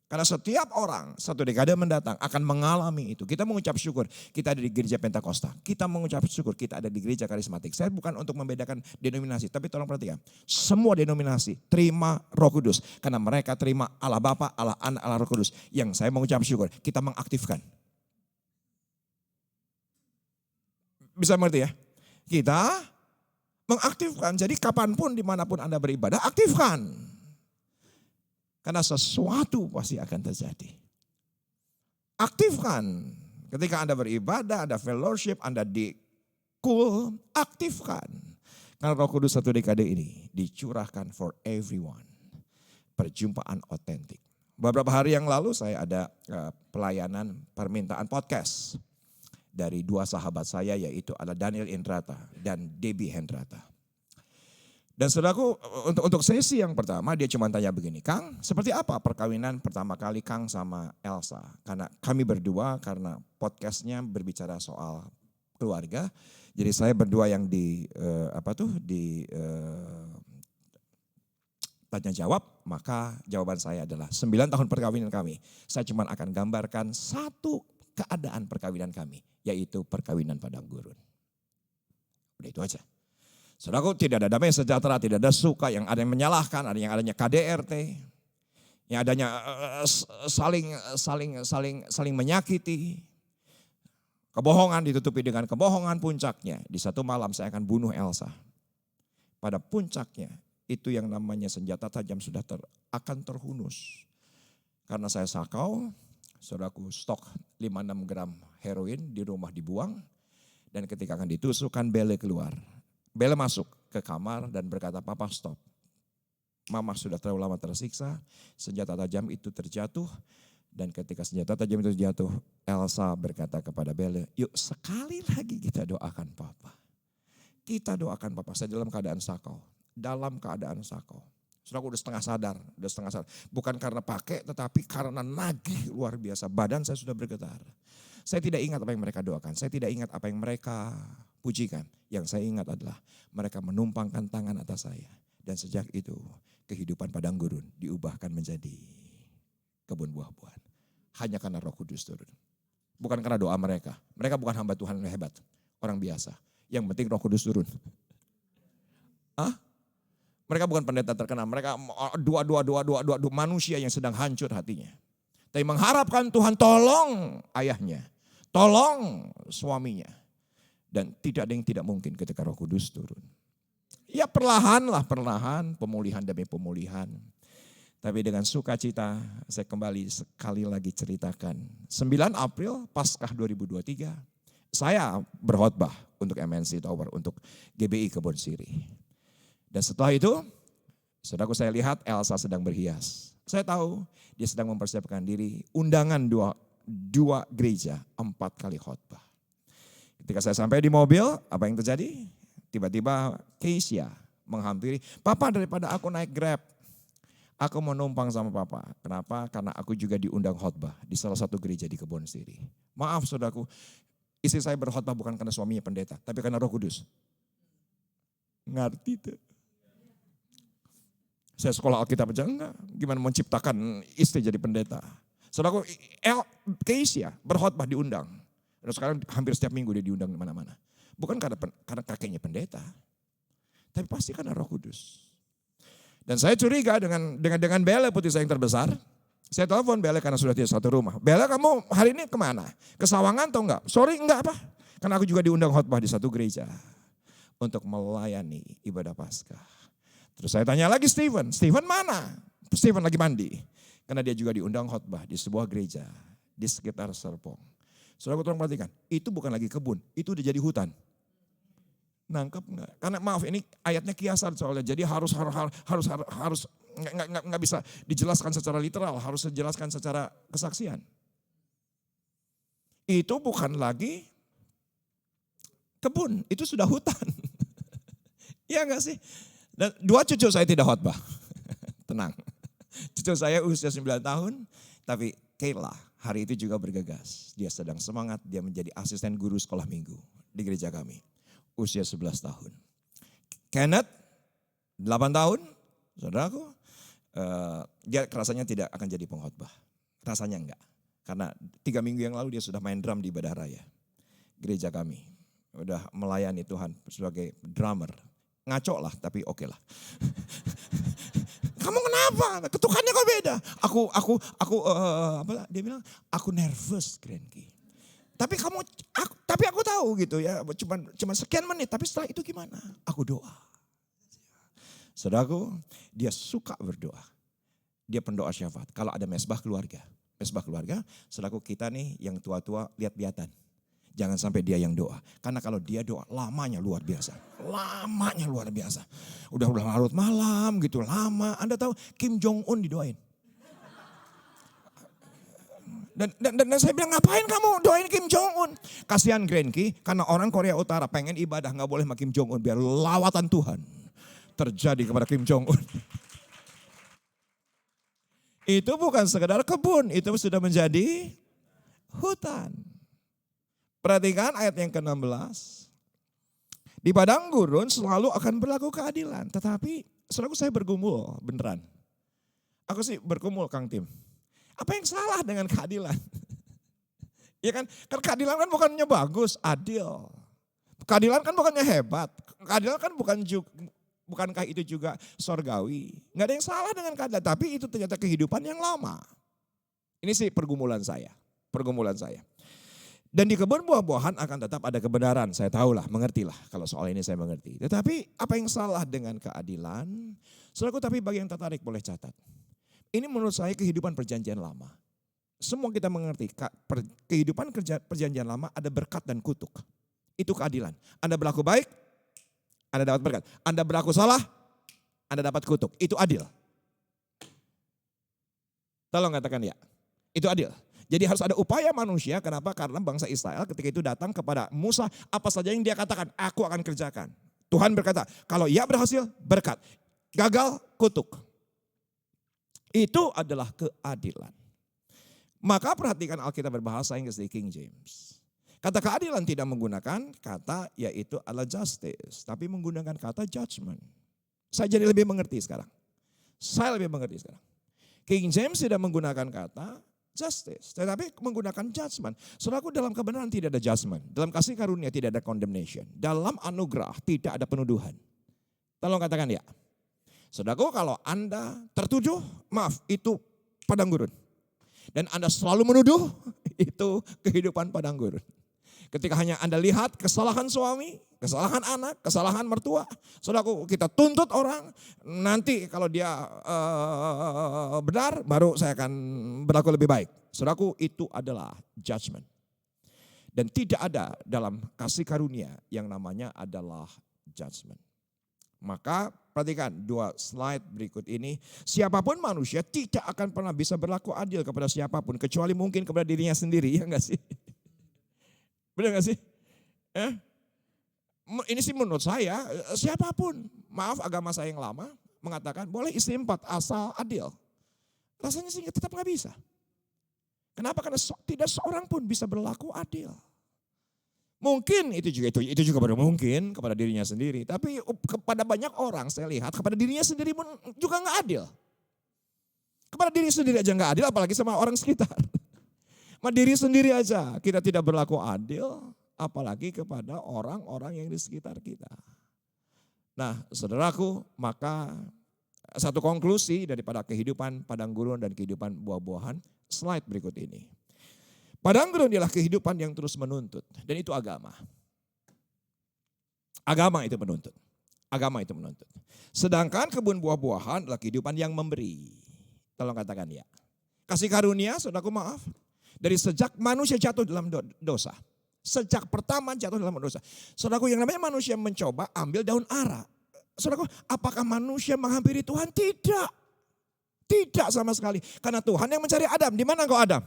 karena setiap orang 1 dekade mendatang akan mengalami itu. Kita mengucap syukur kita ada di gereja Pentakosta. Kita mengucap syukur kita ada di gereja karismatik. Saya bukan untuk membedakan denominasi. Tapi tolong perhatikan. Semua denominasi terima Roh Kudus. Karena mereka terima Allah Bapa, Allah Anak, Allah Roh Kudus. Yang saya mengucap syukur kita mengaktifkan. Bisa mengerti ya? Kita mengaktifkan. Jadi kapanpun dimanapun Anda beribadah aktifkan. Karena sesuatu pasti akan terjadi. Aktifkan. Ketika Anda beribadah, ada fellowship, Anda aktifkan. Karena Roh Kudus 1 dekade ini dicurahkan for everyone. Perjumpaan otentik. Beberapa hari yang lalu saya ada pelayanan permintaan podcast. Dari 2 sahabat saya yaitu ada Daniel Indrata dan Debbie Hendrata. Dan saudaraku untuk sesi yang pertama dia cuma tanya begini, Kang seperti apa perkawinan pertama kali Kang sama Elsa? Karena kami berdua karena podcastnya berbicara soal keluarga. Jadi saya berdua yang tanya jawab, maka jawaban saya adalah 9 tahun perkawinan kami. Saya cuma akan gambarkan satu keadaan perkawinan kami, yaitu perkawinan padang gurun. Udah itu aja. Saudaraku, tidak ada damai sejahtera, tidak ada suka, yang ada yang menyalahkan, ada yang adanya KDRT, yang adanya saling menyakiti. Kebohongan ditutupi dengan kebohongan, puncaknya. Di satu malam saya akan bunuh Elsa. Pada puncaknya, itu yang namanya senjata tajam sudah akan terhunus. Karena saya sakau, saudaraku, stok 5-6 gram heroin di rumah dibuang. Dan ketika akan ditusukkan, Belle keluar. Belle masuk ke kamar dan berkata, "Papa stop. Mama sudah terlalu lama tersiksa, senjata tajam itu terjatuh." Dan ketika senjata tajam itu jatuh, Elsa berkata kepada Belle, "Yuk sekali lagi kita doakan Papa. Kita doakan Papa." Saya dalam keadaan sakau. Dalam keadaan sakau. Saudara, udah setengah sadar. Bukan karena pakai, tetapi karena nagih luar biasa. Badan saya sudah bergetar. Saya tidak ingat apa yang mereka doakan. Saya tidak ingat apa yang mereka pujikan. Yang saya ingat adalah mereka menumpangkan tangan atas saya. Dan sejak itu kehidupan padang gurun diubahkan menjadi kebun buah-buahan. Hanya karena Roh Kudus turun. Bukan karena doa mereka. Mereka bukan hamba Tuhan yang hebat. Orang biasa. Yang penting Roh Kudus turun. Mereka bukan pendeta terkenal. Mereka dua manusia yang sedang hancur hatinya. Tapi mengharapkan Tuhan tolong ayahnya. Tolong suaminya. Dan tidak ada yang tidak mungkin ketika Roh Kudus turun. Ya perlahan, pemulihan demi pemulihan. Tapi dengan sukacita saya kembali sekali lagi ceritakan. 9 April Paskah 2023 saya berkhotbah untuk MNC Tower, untuk GBI Kebon Sirih. Dan setelah itu, saudaraku, saya lihat Elsa sedang berhias. Saya tahu dia sedang mempersiapkan diri, undangan dua gereja, 4 kali khotbah. Ketika saya sampai di mobil, apa yang terjadi? Tiba-tiba Keisha menghampiri, "Papa, daripada aku naik Grab, aku mau numpang sama Papa." Kenapa? Karena aku juga diundang khotbah di salah satu gereja di Kebon Sirih. Maaf saudaraku, istri saya berkhotbah bukan karena suaminya pendeta, tapi karena Roh Kudus. Ngerti tuh? Saya sekolah Alkitab aja enggak. Gimana menciptakan istri jadi pendeta. Saudaraku, Keisha berkhotbah diundang. Dan sekarang hampir setiap minggu dia diundang di mana-mana. Bukan karena kakeknya pendeta. Tapi pasti karena Roh Kudus. Dan saya curiga dengan Belle, putri saya yang terbesar. Saya telepon Belle karena sudah tidak satu rumah. "Belle, kamu hari ini kemana? Ke Sawangan atau enggak?" "Sorry, enggak apa." Karena aku juga diundang khotbah di satu gereja. Untuk melayani ibadah Paskah. Terus saya tanya lagi Steven mana? Steven lagi mandi. Karena dia juga diundang khotbah di sebuah gereja di sekitar Serpong. Saudara, tolong perhatikan, itu bukan lagi kebun, itu udah jadi hutan. Nangkep nggak? Karena maaf, ini ayatnya kiasan soalnya, jadi harus nggak bisa dijelaskan secara literal, harus dijelaskan secara kesaksian. Itu bukan lagi kebun, itu sudah hutan. Iya enggak sih? Dan 2 cucu saya tidak khotbah. Tenang. Cucu saya usia 9 tahun, tapi Kayla hari itu juga bergegas. Dia sedang semangat, dia menjadi asisten guru sekolah minggu di gereja kami. Usia 11 tahun. Kenneth, 8 tahun, saudaraku, dia rasanya tidak akan jadi pengkhotbah. Rasanya enggak. Karena 3 minggu yang lalu dia sudah main drum di Ibadah Raya. Gereja kami. Udah melayani Tuhan sebagai drummer. Ngaco lah, tapi oke lah. "Kamu kenapa? Ketukannya kok beda?" Dia bilang, "Aku nervous, Grenki. Tapi aku tahu gitu ya, cuman sekian menit, tapi setelah itu gimana? Aku doa." Saudaraku, dia suka berdoa. Dia pendoa syafaat. Kalau ada mesbah keluarga, saudaraku, kita nih yang tua-tua lihat-lihatan. Jangan sampai dia yang doa. Karena kalau dia doa, lamanya luar biasa. Udah larut malam gitu, lama. Anda tahu Kim Jong Un didoain. Dan saya bilang, "Ngapain kamu doain Kim Jong Un?" Kasihan Grenki, karena orang Korea Utara pengen ibadah, gak boleh sama Kim Jong Un. Biar lawatan Tuhan terjadi kepada Kim Jong Un. Itu bukan sekedar kebun, itu sudah menjadi hutan. Perhatikan ayat yang ke-16. Di padang gurun selalu akan berlaku keadilan. Tetapi saudaraku saya bergumul beneran. Aku sih bergumul Kang Tim. Apa yang salah dengan keadilan? Ya kan keadilan kan bukannya bagus, adil. Keadilan kan bukannya hebat. Keadilan kan bukankah itu juga sorgawi. Nggak ada yang salah dengan keadilan. Tapi itu ternyata kehidupan yang lama. Ini sih pergumulan saya. Dan di kebun buah-buahan akan tetap ada kebenaran. Saya tahulah, mengertilah kalau soal ini saya mengerti. Tetapi apa yang salah dengan keadilan? Saudaraku, tapi bagi yang tertarik boleh catat. Ini menurut saya kehidupan perjanjian lama. Semua kita mengerti, kehidupan perjanjian lama ada berkat dan kutuk. Itu keadilan. Anda berlaku baik, Anda dapat berkat. Anda berlaku salah, Anda dapat kutuk. Itu adil. Tolong katakan ya, itu adil. Jadi harus ada upaya manusia, kenapa? Karena bangsa Israel ketika itu datang kepada Musa, apa saja yang dia katakan, aku akan kerjakan. Tuhan berkata, kalau ia berhasil, berkat. Gagal, kutuk. Itu adalah keadilan. Maka perhatikan Alkitab berbahasa Inggris di King James. Kata keadilan tidak menggunakan kata yaitu adalah justice, tapi menggunakan kata judgment. Saya jadi lebih mengerti sekarang. King James tidak menggunakan kata justice, tetapi menggunakan judgment. Saudaraku, dalam kebenaran tidak ada judgment. Dalam kasih karunia tidak ada condemnation. Dalam anugerah tidak ada penuduhan. Tolong katakan ya. Saudaraku, kalau Anda tertuduh, maaf, itu padang gurun. Dan Anda selalu menuduh, itu kehidupan padang gurun. Ketika hanya Anda lihat kesalahan suami, kesalahan anak, kesalahan mertua. Saudaraku, kita tuntut orang, nanti kalau dia benar, baru saya akan berlaku lebih baik. Saudaraku, itu adalah judgment. Dan tidak ada dalam kasih karunia yang namanya adalah judgment. Maka perhatikan 2 slide berikut ini. Siapapun manusia tidak akan pernah bisa berlaku adil kepada siapapun. Kecuali mungkin kepada dirinya sendiri, ya enggak sih? Benar gak sih? Ini sih menurut saya, siapapun, maaf agama saya yang lama, mengatakan boleh istri 4 asal adil. Rasanya sih tetap gak bisa. Kenapa? Karena tidak seorang pun bisa berlaku adil. Mungkin itu juga baru mungkin kepada dirinya sendiri. Tapi kepada banyak orang saya lihat, kepada dirinya sendiri pun juga gak adil. Kepada diri sendiri aja gak adil, apalagi sama orang sekitar. Sama diri sendiri aja kita tidak berlaku adil, apalagi kepada orang-orang yang di sekitar kita. Nah, saudaraku, maka satu konklusi daripada kehidupan padang gurun dan kehidupan buah-buahan, slide berikut ini. Padang gurun adalah kehidupan yang terus menuntut, dan itu agama. Agama itu menuntut. Sedangkan kebun buah-buahan adalah kehidupan yang memberi. Tolong katakan ya. Kasih karunia, saudaraku, maaf. Dari sejak manusia jatuh dalam dosa. Sejak pertama jatuh dalam dosa. Saudaraku, yang namanya manusia mencoba ambil daun ara. Saudaraku, apakah manusia menghampiri Tuhan? Tidak. Tidak sama sekali. Karena Tuhan yang mencari Adam. Di mana engkau Adam?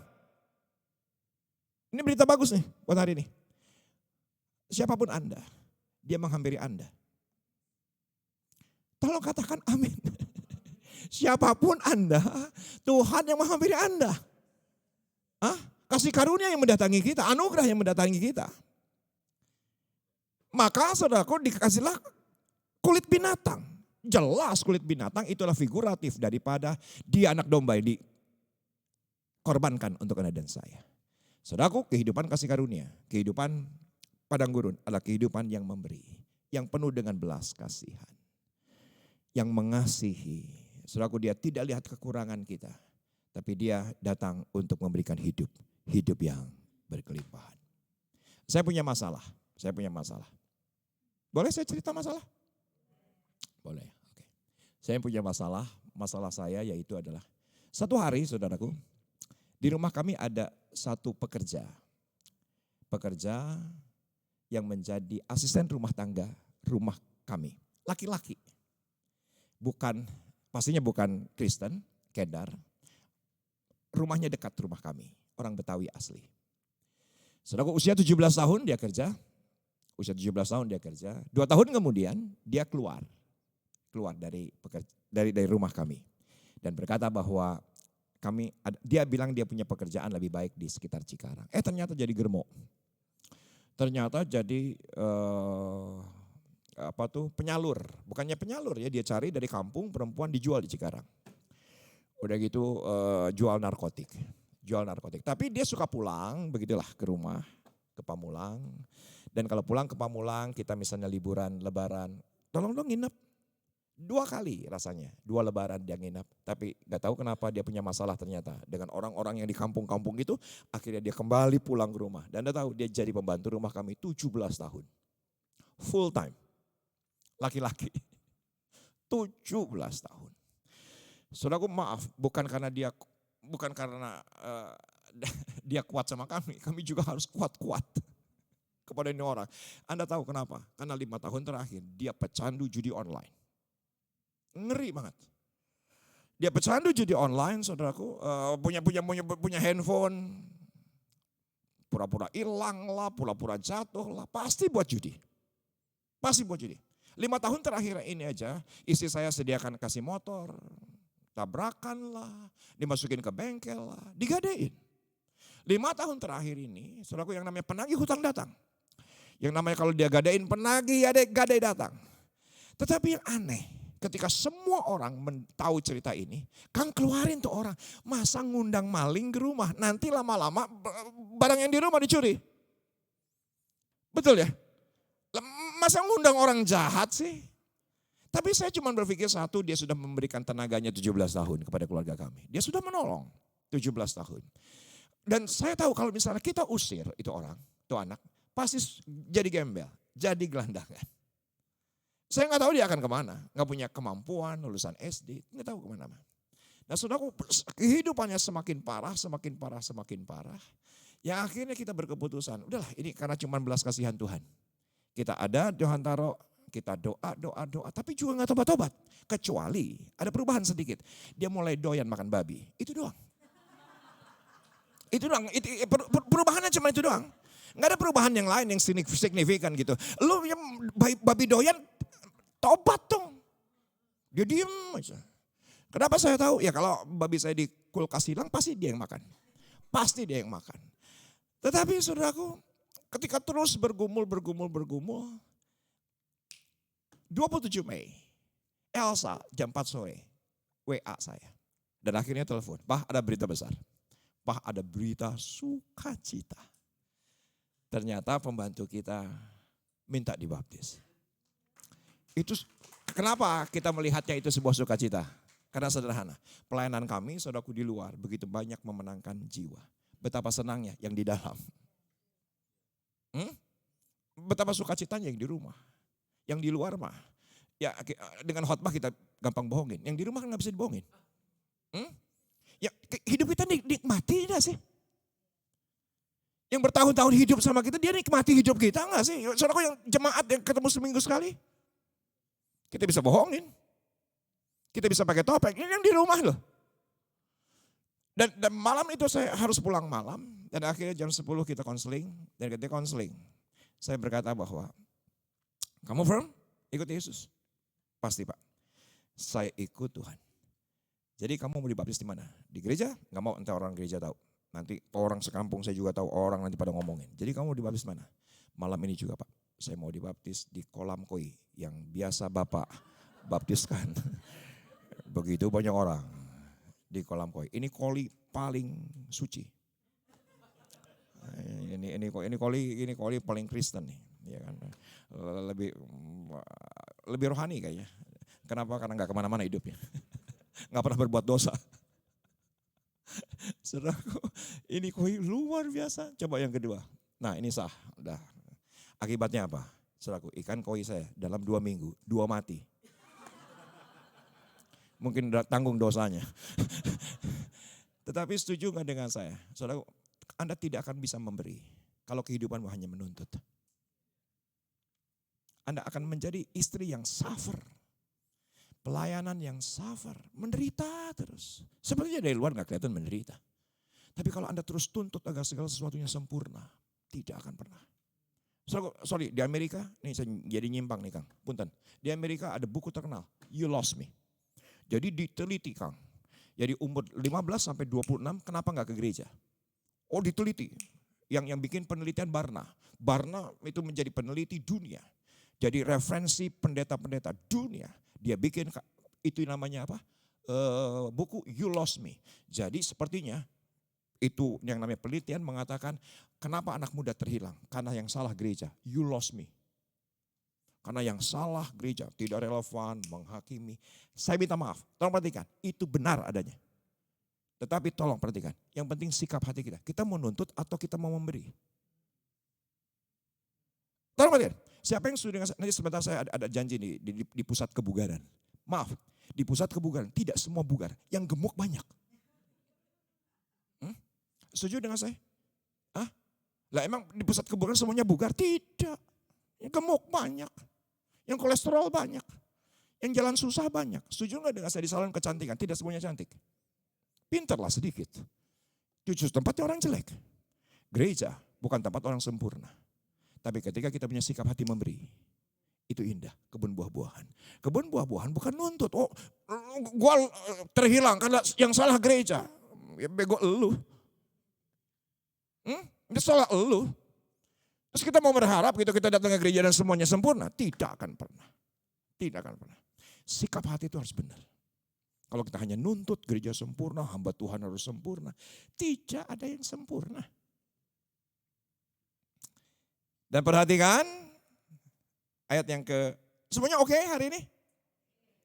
Ini berita bagus nih buat hari ini. Siapapun Anda, dia menghampiri Anda. Tolong katakan amin. Siapapun Anda, Tuhan yang menghampiri Anda. Kasih karunia yang mendatangi kita, anugerah yang mendatangi kita. Maka saudaraku dikasihlah kulit binatang. Jelas kulit binatang itulah figuratif daripada dia anak domba yang dikorbankan untuk Anda dan saya. Saudaraku, kehidupan kasih karunia, kehidupan padang gurun adalah kehidupan yang memberi. Yang penuh dengan belas kasihan. Yang mengasihi. Saudaraku, dia tidak lihat kekurangan kita. Tapi dia datang untuk memberikan hidup yang berkelimpahan. Saya punya masalah. Boleh saya cerita masalah? Boleh, oke. Saya punya masalah saya yaitu adalah satu hari saudaraku, di rumah kami ada satu pekerja yang menjadi asisten rumah tangga rumah kami. Laki-laki, pastinya bukan Kristen, Kedar. Rumahnya dekat rumah kami, orang Betawi asli. Saudaraku, usia 17 tahun dia kerja. 2 tahun kemudian dia keluar dari rumah kami. Dan berkata bahwa dia bilang dia punya pekerjaan lebih baik di sekitar Cikarang. Ternyata jadi germo. ternyata jadi penyalur. Bukannya penyalur ya, dia cari dari kampung perempuan dijual di Cikarang. Udah gitu jual narkotik. Tapi dia suka pulang begitulah ke rumah, ke Pamulang. Dan kalau pulang ke Pamulang kita misalnya liburan lebaran, tolong dong nginep. 2 kali rasanya, 2 lebaran dia nginep. Tapi gak tahu kenapa dia punya masalah ternyata. Dengan orang-orang yang di kampung-kampung itu, akhirnya dia kembali pulang ke rumah. Dan Anda tahu dia jadi pembantu rumah kami 17 tahun. Full time. Laki-laki. 17 tahun. Saudaraku maaf, bukan karena dia dia kuat sama kami juga harus kuat-kuat kepada ini orang. Anda tahu kenapa? Karena 5 tahun terakhir dia pecandu judi online. Ngeri banget. Dia pecandu judi online, saudaraku, punya handphone, pura-pura hilang lah, pura-pura jatuh lah, pasti buat judi. 5 tahun terakhir ini aja, istri saya sediakan kasih motor, tabrakan lah, dimasukin ke bengkel lah, digadein. 5 tahun terakhir ini, saudaraku, yang namanya penagih hutang datang. Yang namanya kalau dia gadein penagih, gadai datang. Tetapi yang aneh, ketika semua orang tahu cerita ini, Kang keluarin tuh orang. Masa ngundang maling ke rumah, nanti lama-lama barang yang di rumah dicuri. Betul ya? Masa ngundang orang jahat sih? Tapi saya cuma berpikir satu, dia sudah memberikan tenaganya 17 tahun kepada keluarga kami. Dia sudah menolong 17 tahun. Dan saya tahu kalau misalnya kita usir itu orang, itu anak, pasti jadi gembel, jadi gelandangan. Saya nggak tahu dia akan kemana, nggak punya kemampuan, lulusan SD, nggak tahu kemana. Nah saudaraku, kehidupannya semakin parah. Yang akhirnya kita berkeputusan, udahlah ini karena cuma belas kasihan Tuhan. Kita ada Tuhan taruh, kita doa, tapi juga nggak tobat-tobat. Kecuali ada perubahan sedikit, dia mulai doyan makan babi, itu doang. Perubahannya cuma itu doang. Nggak ada perubahan yang lain yang signifikan gitu. Lu yang babi doyan, tobat dong. Dia diem aja. Kenapa saya tahu? Ya kalau babi saya di kulkas hilang pasti dia yang makan. Tetapi saudaraku, ketika terus bergumul. 27 Mei, Elsa jam 4 sore WA saya. Dan akhirnya telepon, Pak ada berita besar. Pak ada berita sukacita. Ternyata pembantu kita minta dibaptis. Itu kenapa kita melihatnya itu sebuah sukacita? Karena sederhana, pelayanan kami saudaraku di luar begitu banyak memenangkan jiwa. Betapa senangnya yang di dalam. Betapa sukacitanya yang di rumah. Yang di luar mah, ya dengan khotbah kita gampang bohongin. Yang di rumah kan gak bisa dibohongin. Ya hidup kita nikmati tidak sih? Yang bertahun-tahun hidup sama kita, dia nikmati hidup kita enggak sih? Saudaraku yang jemaat yang ketemu seminggu sekali. Kita bisa bohongin. Kita bisa pakai topeng, ini yang di rumah loh. Dan malam itu saya harus pulang malam. Dan akhirnya jam 10 kita konseling. Dan ketika konseling, saya berkata bahwa, kamu firm? Ikut Yesus? Pasti Pak, saya ikut Tuhan. Jadi kamu mau dibaptis di mana? Di gereja? Gak mau, nanti orang gereja tahu. Nanti orang sekampung saya juga tahu, orang nanti pada ngomongin. Jadi kamu mau dibaptis mana? Malam ini juga Pak, saya mau dibaptis di kolam koi yang biasa Bapak baptiskan. Begitu banyak orang di kolam koi. Ini koli paling suci. Ini koli paling Kristen nih, ya kan? Lebih rohani kayaknya. Kenapa? Karena nggak kemana-mana hidupnya, nggak pernah berbuat dosa. Saudaraku, ini koi luar biasa. Coba yang kedua. Nah ini sah. Udah. Akibatnya apa? Saudaraku, ikan koi saya dalam 2 minggu, 2 mati. Mungkin tanggung dosanya. Tetapi setuju gak dengan saya? Saudaraku, Anda tidak akan bisa memberi kalau kehidupanmu hanya menuntut. Anda akan menjadi istri yang suffer. Pelayanan yang suffer, menderita terus. Sebenarnya dari luar gak kelihatan menderita. Tapi kalau Anda terus tuntut agar segala sesuatunya sempurna, tidak akan pernah. Sorry, di Amerika, nih saya jadi nyimpang nih Kang, punten. Di Amerika ada buku terkenal, You Lost Me. Jadi diteliti Kang, jadi umur 15 sampai 26 kenapa gak ke gereja? Oh diteliti, Yang bikin penelitian Barna. Barna itu menjadi peneliti dunia. Jadi referensi pendeta-pendeta dunia. Dia bikin itu namanya apa? Buku You Lost Me. Jadi sepertinya itu yang namanya penelitian mengatakan kenapa anak muda terhilang? Karena yang salah gereja. You lost me. Karena yang salah gereja tidak relevan, menghakimi. Saya minta maaf, tolong perhatikan, itu benar adanya. Tetapi tolong perhatikan, yang penting sikap hati kita. Kita mau nuntut atau kita mau memberi? Tolong perhatikan, siapa yang sudah nanti sebentar saya ada janji di pusat kebugaran. Maaf, di pusat kebugaran tidak semua bugar, yang gemuk banyak. Setuju dengan saya? Hah? Lah emang di pusat kebugaran semuanya bugar? Tidak. Yang gemuk banyak. Yang kolesterol banyak. Yang jalan susah banyak. Setuju nggak dengan saya di salon kecantikan? Tidak semuanya cantik. Pintarlah sedikit. Justru tempatnya orang jelek. Gereja bukan tempat orang sempurna. Tapi ketika kita punya sikap hati memberi, itu indah. Kebun buah-buahan. Kebun buah-buahan bukan nuntut. Oh, gua terhilang karena yang salah gereja. Ya bego elu. Itu salah elu. Terus kita mau berharap gitu kita datang ke gereja dan semuanya sempurna. Tidak akan pernah. Tidak akan pernah. Sikap hati itu harus benar. Kalau kita hanya nuntut gereja sempurna, hamba Tuhan harus sempurna. Tidak ada yang sempurna. Dan perhatikan ayat yang semuanya oke hari ini?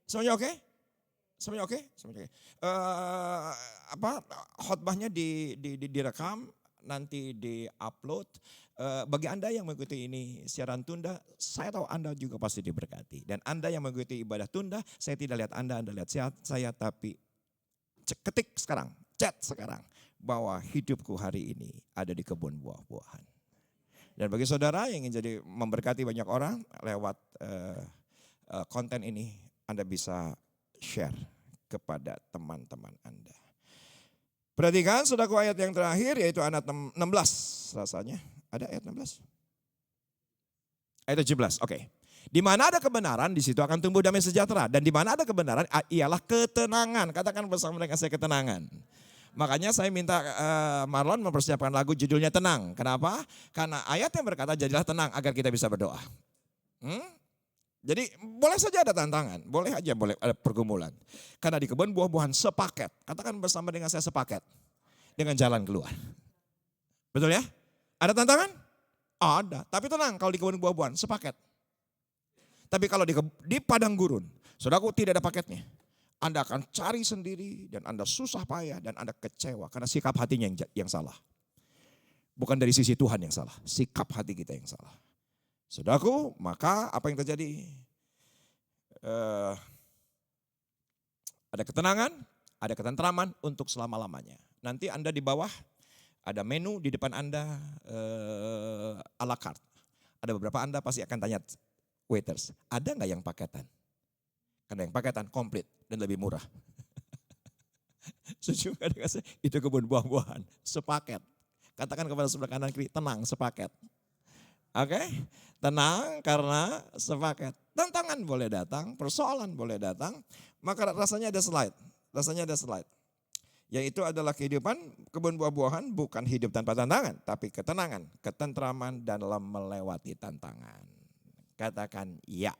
Semuanya oke? Semuanya oke? Semuanya oke. Khotbahnya direkam, nanti di-upload. Bagi Anda yang mengikuti ini siaran tunda, saya tahu Anda juga pasti diberkati. Dan Anda yang mengikuti ibadah tunda, saya tidak lihat Anda lihat saya, tapi ketik sekarang, chat sekarang, bahwa hidupku hari ini ada di kebun buah-buahan. Dan bagi saudara yang ingin jadi memberkati banyak orang lewat konten ini, Anda bisa share kepada teman-teman Anda. Perhatikan saudaraku ayat yang terakhir yaitu ayat 16 rasanya. Ada ayat 16? Ayat 17, oke. Di mana ada kebenaran, di situ akan tumbuh damai sejahtera. Dan di mana ada kebenaran, ialah ketenangan. Katakan bersama mereka saya ketenangan. Makanya saya minta Marlon mempersiapkan lagu judulnya Tenang. Kenapa? Karena ayat yang berkata jadilah tenang agar kita bisa berdoa. Jadi boleh saja ada tantangan, boleh aja boleh ada pergumulan. Karena di kebun buah-buahan sepaket. Katakan bersama dengan saya sepaket. Dengan jalan keluar. Betul ya? Ada tantangan? Ada. Tapi tenang kalau di kebun buah-buahan sepaket. Tapi kalau di padang gurun, saudaraku tidak ada paketnya. Anda akan cari sendiri dan Anda susah payah dan Anda kecewa karena sikap hatinya yang salah. Bukan dari sisi Tuhan yang salah, sikap hati kita yang salah. Saudaraku, maka apa yang terjadi? Ada ketenangan, ada ketentraman untuk selama-lamanya. Nanti Anda di bawah ada menu di depan Anda a la carte. Ada beberapa Anda pasti akan tanya waiters, ada nggak yang paketan? Karena yang paketan komplit dan lebih murah. Setuju nggak dengan saya? Itu kebun buah-buahan, sepaket. Katakan kepada sebelah kanan kiri, tenang sepaket. Oke, tenang karena sepaket. Tantangan boleh datang, persoalan boleh datang. Maka rasanya ada slide. Yaitu adalah kehidupan kebun buah-buahan bukan hidup tanpa tantangan. Tapi ketenangan, ketentraman dalam melewati tantangan. Katakan ya.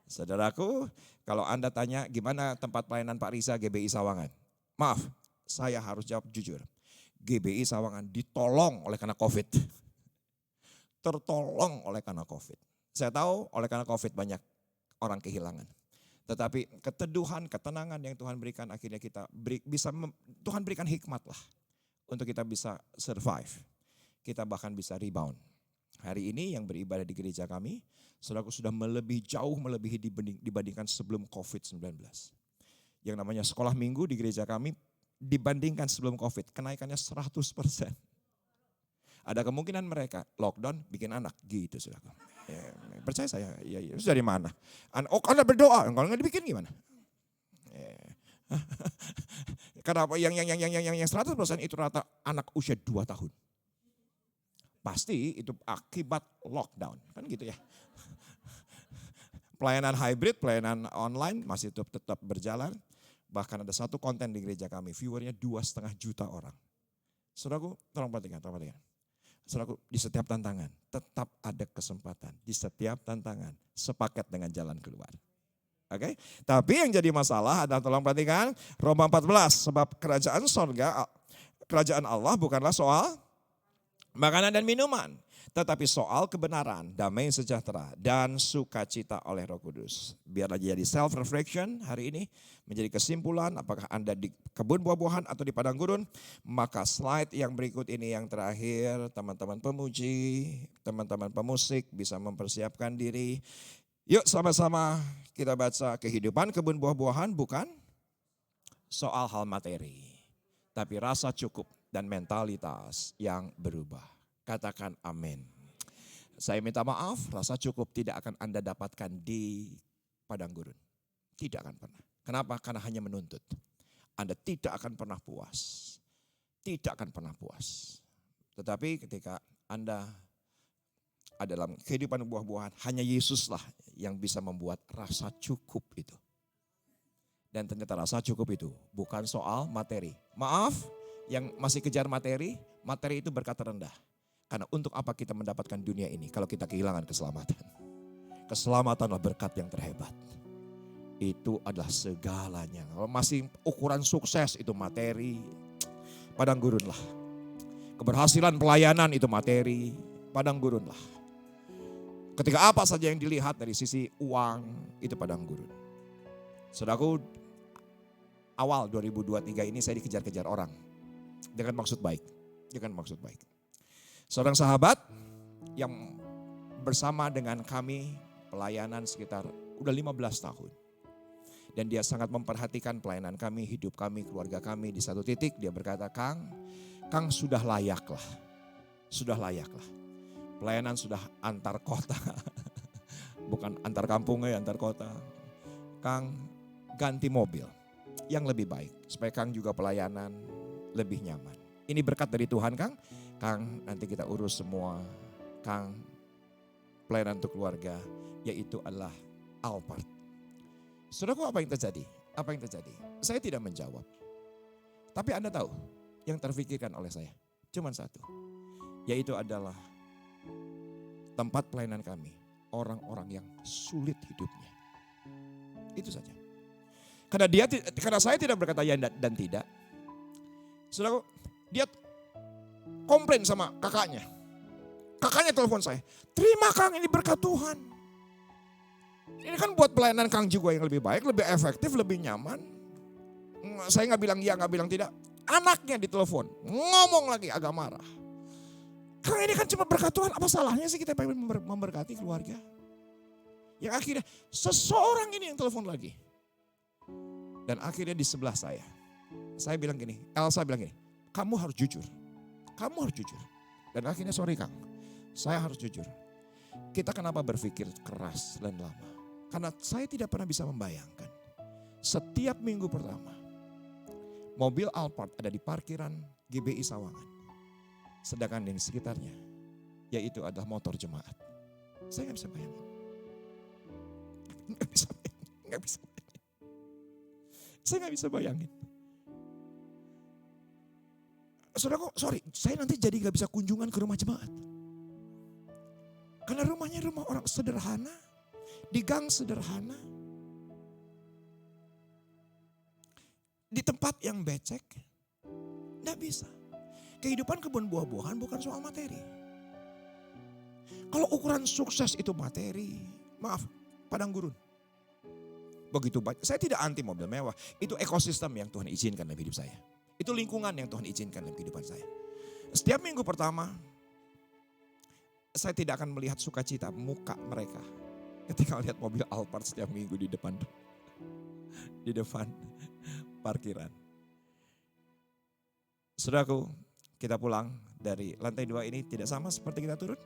Saudaraku, kalau Anda tanya gimana tempat pelayanan Pak Riza GBI Sawangan. Maaf, saya harus jawab jujur. GBI Sawangan ditolong oleh karena COVID. Tertolong oleh karena COVID. Saya tahu oleh karena COVID banyak orang kehilangan. Tetapi keteduhan, ketenangan yang Tuhan berikan akhirnya kita Tuhan berikan hikmat lah. Untuk kita bisa survive. Kita bahkan bisa rebound. Hari ini yang beribadah di gereja kami, saudaraku sudah jauh melebihi dibandingkan sebelum COVID-19. Yang namanya sekolah minggu di gereja kami dibandingkan sebelum COVID, kenaikannya 100%. Ada kemungkinan mereka lockdown bikin anak gitu saudaraku. Ya, percaya saya, ya, itu dari mana? Anda berdoa, kalau nggak dibikin gimana? Ya. Karena yang 100% itu rata anak usia 2 tahun. Pasti itu akibat lockdown, kan gitu ya. Pelayanan hybrid, pelayanan online masih tetap berjalan. Bahkan ada satu konten di gereja kami, viewernya 2,5 juta orang. Saudaraku, tolong perhatikan. Saudaraku, di setiap tantangan tetap ada kesempatan. Di setiap tantangan sepaket dengan jalan keluar. Oke, tapi yang jadi masalah adalah, tolong perhatikan Roma 14, sebab kerajaan sorga, kerajaan Allah bukanlah soal makanan dan minuman, tetapi soal kebenaran, damai sejahtera, dan sukacita oleh Roh Kudus. Biarlah jadi self-reflection hari ini, menjadi kesimpulan apakah Anda di kebun buah-buahan atau di padang gurun. Maka slide yang berikut ini yang terakhir, teman-teman pemuji, teman-teman pemusik bisa mempersiapkan diri. Yuk sama-sama kita baca, kehidupan kebun buah-buahan bukan soal hal materi, tapi rasa cukup dan mentalitas yang berubah. Katakan amin. Saya minta maaf, rasa cukup tidak akan Anda dapatkan di padang gurun. Tidak akan pernah. Kenapa? Karena hanya menuntut. Anda tidak akan pernah puas. Tidak akan pernah puas. Tetapi ketika Anda ada dalam kehidupan buah-buahan, hanya Yesuslah yang bisa membuat rasa cukup itu. Dan ternyata rasa cukup itu bukan soal materi. Maaf, yang masih kejar materi, materi itu berkata rendah. Karena untuk apa kita mendapatkan dunia ini kalau kita kehilangan keselamatan? Keselamatanlah berkat yang terhebat. Itu adalah segalanya. Kalau masih ukuran sukses itu materi, padang gurun lah. Keberhasilan pelayanan itu materi, padang gurun lah. Ketika apa saja yang dilihat dari sisi uang, itu padang gurun. Saudaraku, awal 2023 ini saya dikejar-kejar orang. Dengan maksud baik. Dengan maksud baik. Seorang sahabat yang bersama dengan kami pelayanan sekitar udah 15 tahun. Dan dia sangat memperhatikan pelayanan kami, hidup kami, keluarga kami. Di satu titik dia berkata, Kang sudah layak lah. Sudah layak lah. Pelayanan sudah antar kota. Bukan antar kampung ya, antar kota. Kang ganti mobil yang lebih baik. Supaya Kang juga pelayanan lebih nyaman. Ini berkat dari Tuhan Kang. Kang nanti kita urus semua. Kang pelayanan untuk keluarga. Yaitu adalah Alphard. Saudaraku, apa yang terjadi? Apa yang terjadi? Saya tidak menjawab. Tapi Anda tahu yang terfikirkan oleh saya. Cuma satu. Yaitu adalah tempat pelayanan kami, orang-orang yang sulit hidupnya. Itu saja. Karena saya tidak berkata ya dan tidak. Saudaraku, dia komplain sama kakaknya. Kakaknya telepon saya, terima Kang, ini berkat Tuhan. Ini kan buat pelayanan Kang juga yang lebih baik, lebih efektif, lebih nyaman. Saya nggak bilang iya, nggak bilang tidak. Anaknya ditelepon, ngomong lagi agak marah. Kang, ini kan cuma berkat Tuhan, apa salahnya sih kita pengen memberkati keluarga? Yang akhirnya seseorang ini yang telepon lagi. Dan akhirnya di sebelah saya bilang gini, Elsa bilang gini, kamu harus jujur. Kamu harus jujur. Dan akhirnya sorry Kang, saya harus jujur. Kita kenapa berpikir keras dan lama? Karena saya tidak pernah bisa membayangkan. Setiap minggu pertama, mobil Alphard ada di parkiran GBI Sawangan. Sedangkan yang sekitarnya, yaitu adalah motor jemaat. Saya gak bisa bayangin. Gak bisa. Saya gak bisa bayangin. Saudaraku, sorry, saya nanti jadi gak bisa kunjungan ke rumah jemaat. Karena rumahnya rumah orang sederhana, di gang sederhana, di tempat yang becek, gak bisa. Kehidupan kebun buah-buahan bukan soal materi. Kalau ukuran sukses itu materi, maaf, padang gurun. Begitu banyak. Saya tidak anti mobil mewah. Itu ekosistem yang Tuhan izinkan dalam hidup saya. Itu lingkungan yang Tuhan izinkan dalam kehidupan saya. Setiap minggu pertama, saya tidak akan melihat sukacita muka mereka ketika melihat mobil Alphard setiap minggu di depan parkiran. Saudaraku, kita pulang dari lantai 2 ini tidak sama seperti kita turun.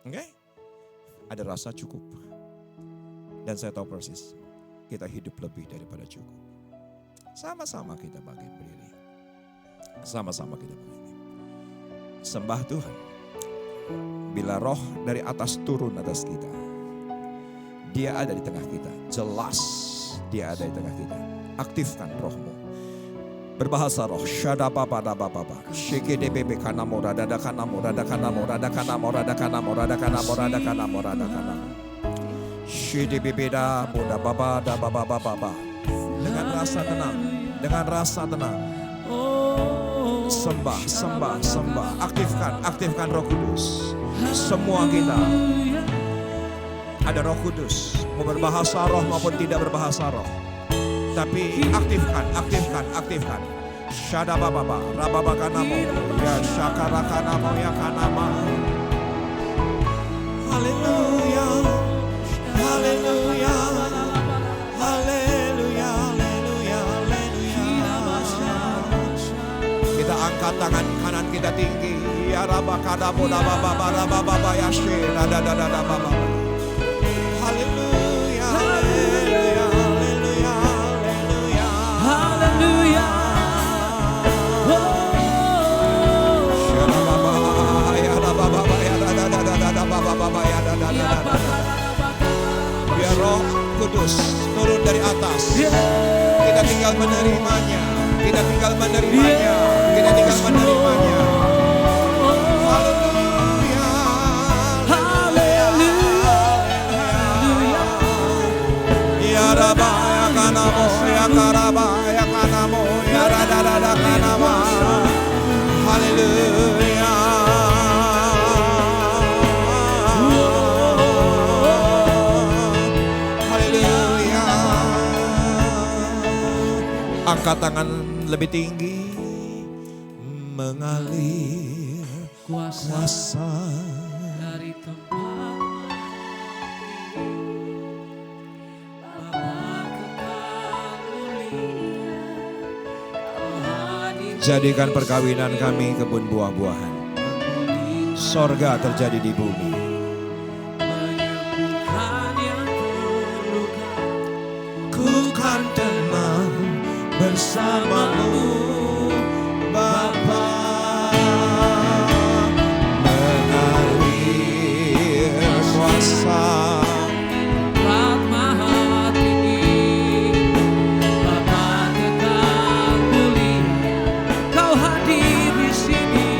Oke? Ada rasa cukup. Dan saya tahu persis, kita hidup lebih daripada cukup. Sama-sama kita bangkit berdiri. Sama-sama kita berdiri. Sembah Tuhan. Bila roh dari atas turun atas kita, Dia ada di tengah kita. Jelas Dia ada di tengah kita. Aktifkan rohmu. Berbahasa roh. Shada baba da baba baba. Sheke de bebe kanamo rada da kanamo rada kanamo rada kanamo rada kanamo rada kanamo rada kanamo rada kanamo. Shede bebe da boda baba da baba baba baba. Dengan rasa tenang, dengan rasa tenang. Sembah, sembah, sembah. Aktifkan Roh Kudus. Semua kita ada Roh Kudus, mau berbahasa roh maupun tidak berbahasa roh. Tapi aktifkan. Shada baba, rababa kanamo, ya shakara kanamo ya kanama. Haleluya, haleluya, haleluya, haleluya, haleluya. Kita angkat tangan kanan kita tinggi. Ya rabba kadabo da baba baba ya she da da da da baba. Haleluya, haleluya, haleluya, haleluya. Haleluya. Biar Roh Kudus turun dari atas. Kita tinggal menerimanya. Kita tinggal menerimanya. Kita tinggal menerimanya. Haleluya. Ya Rabba ya kanamo ya karaba ya kanamo ya rada kanama. Haleluya. Haleluya. Angkat tangan lebih tinggi. Mengalir kuasa Dari tempat Bapa kekal mulia, Kau hadir jadikan perkawinan kami kebun buah-buahan. Sorga terjadi di bumi. menyembuhkan yang terluka. Ku kan tenang bersamamu Bapa. Mengalir kuasa Bapa Maha Tinggi, Bapa kekal mulia, Kau hadir di sini,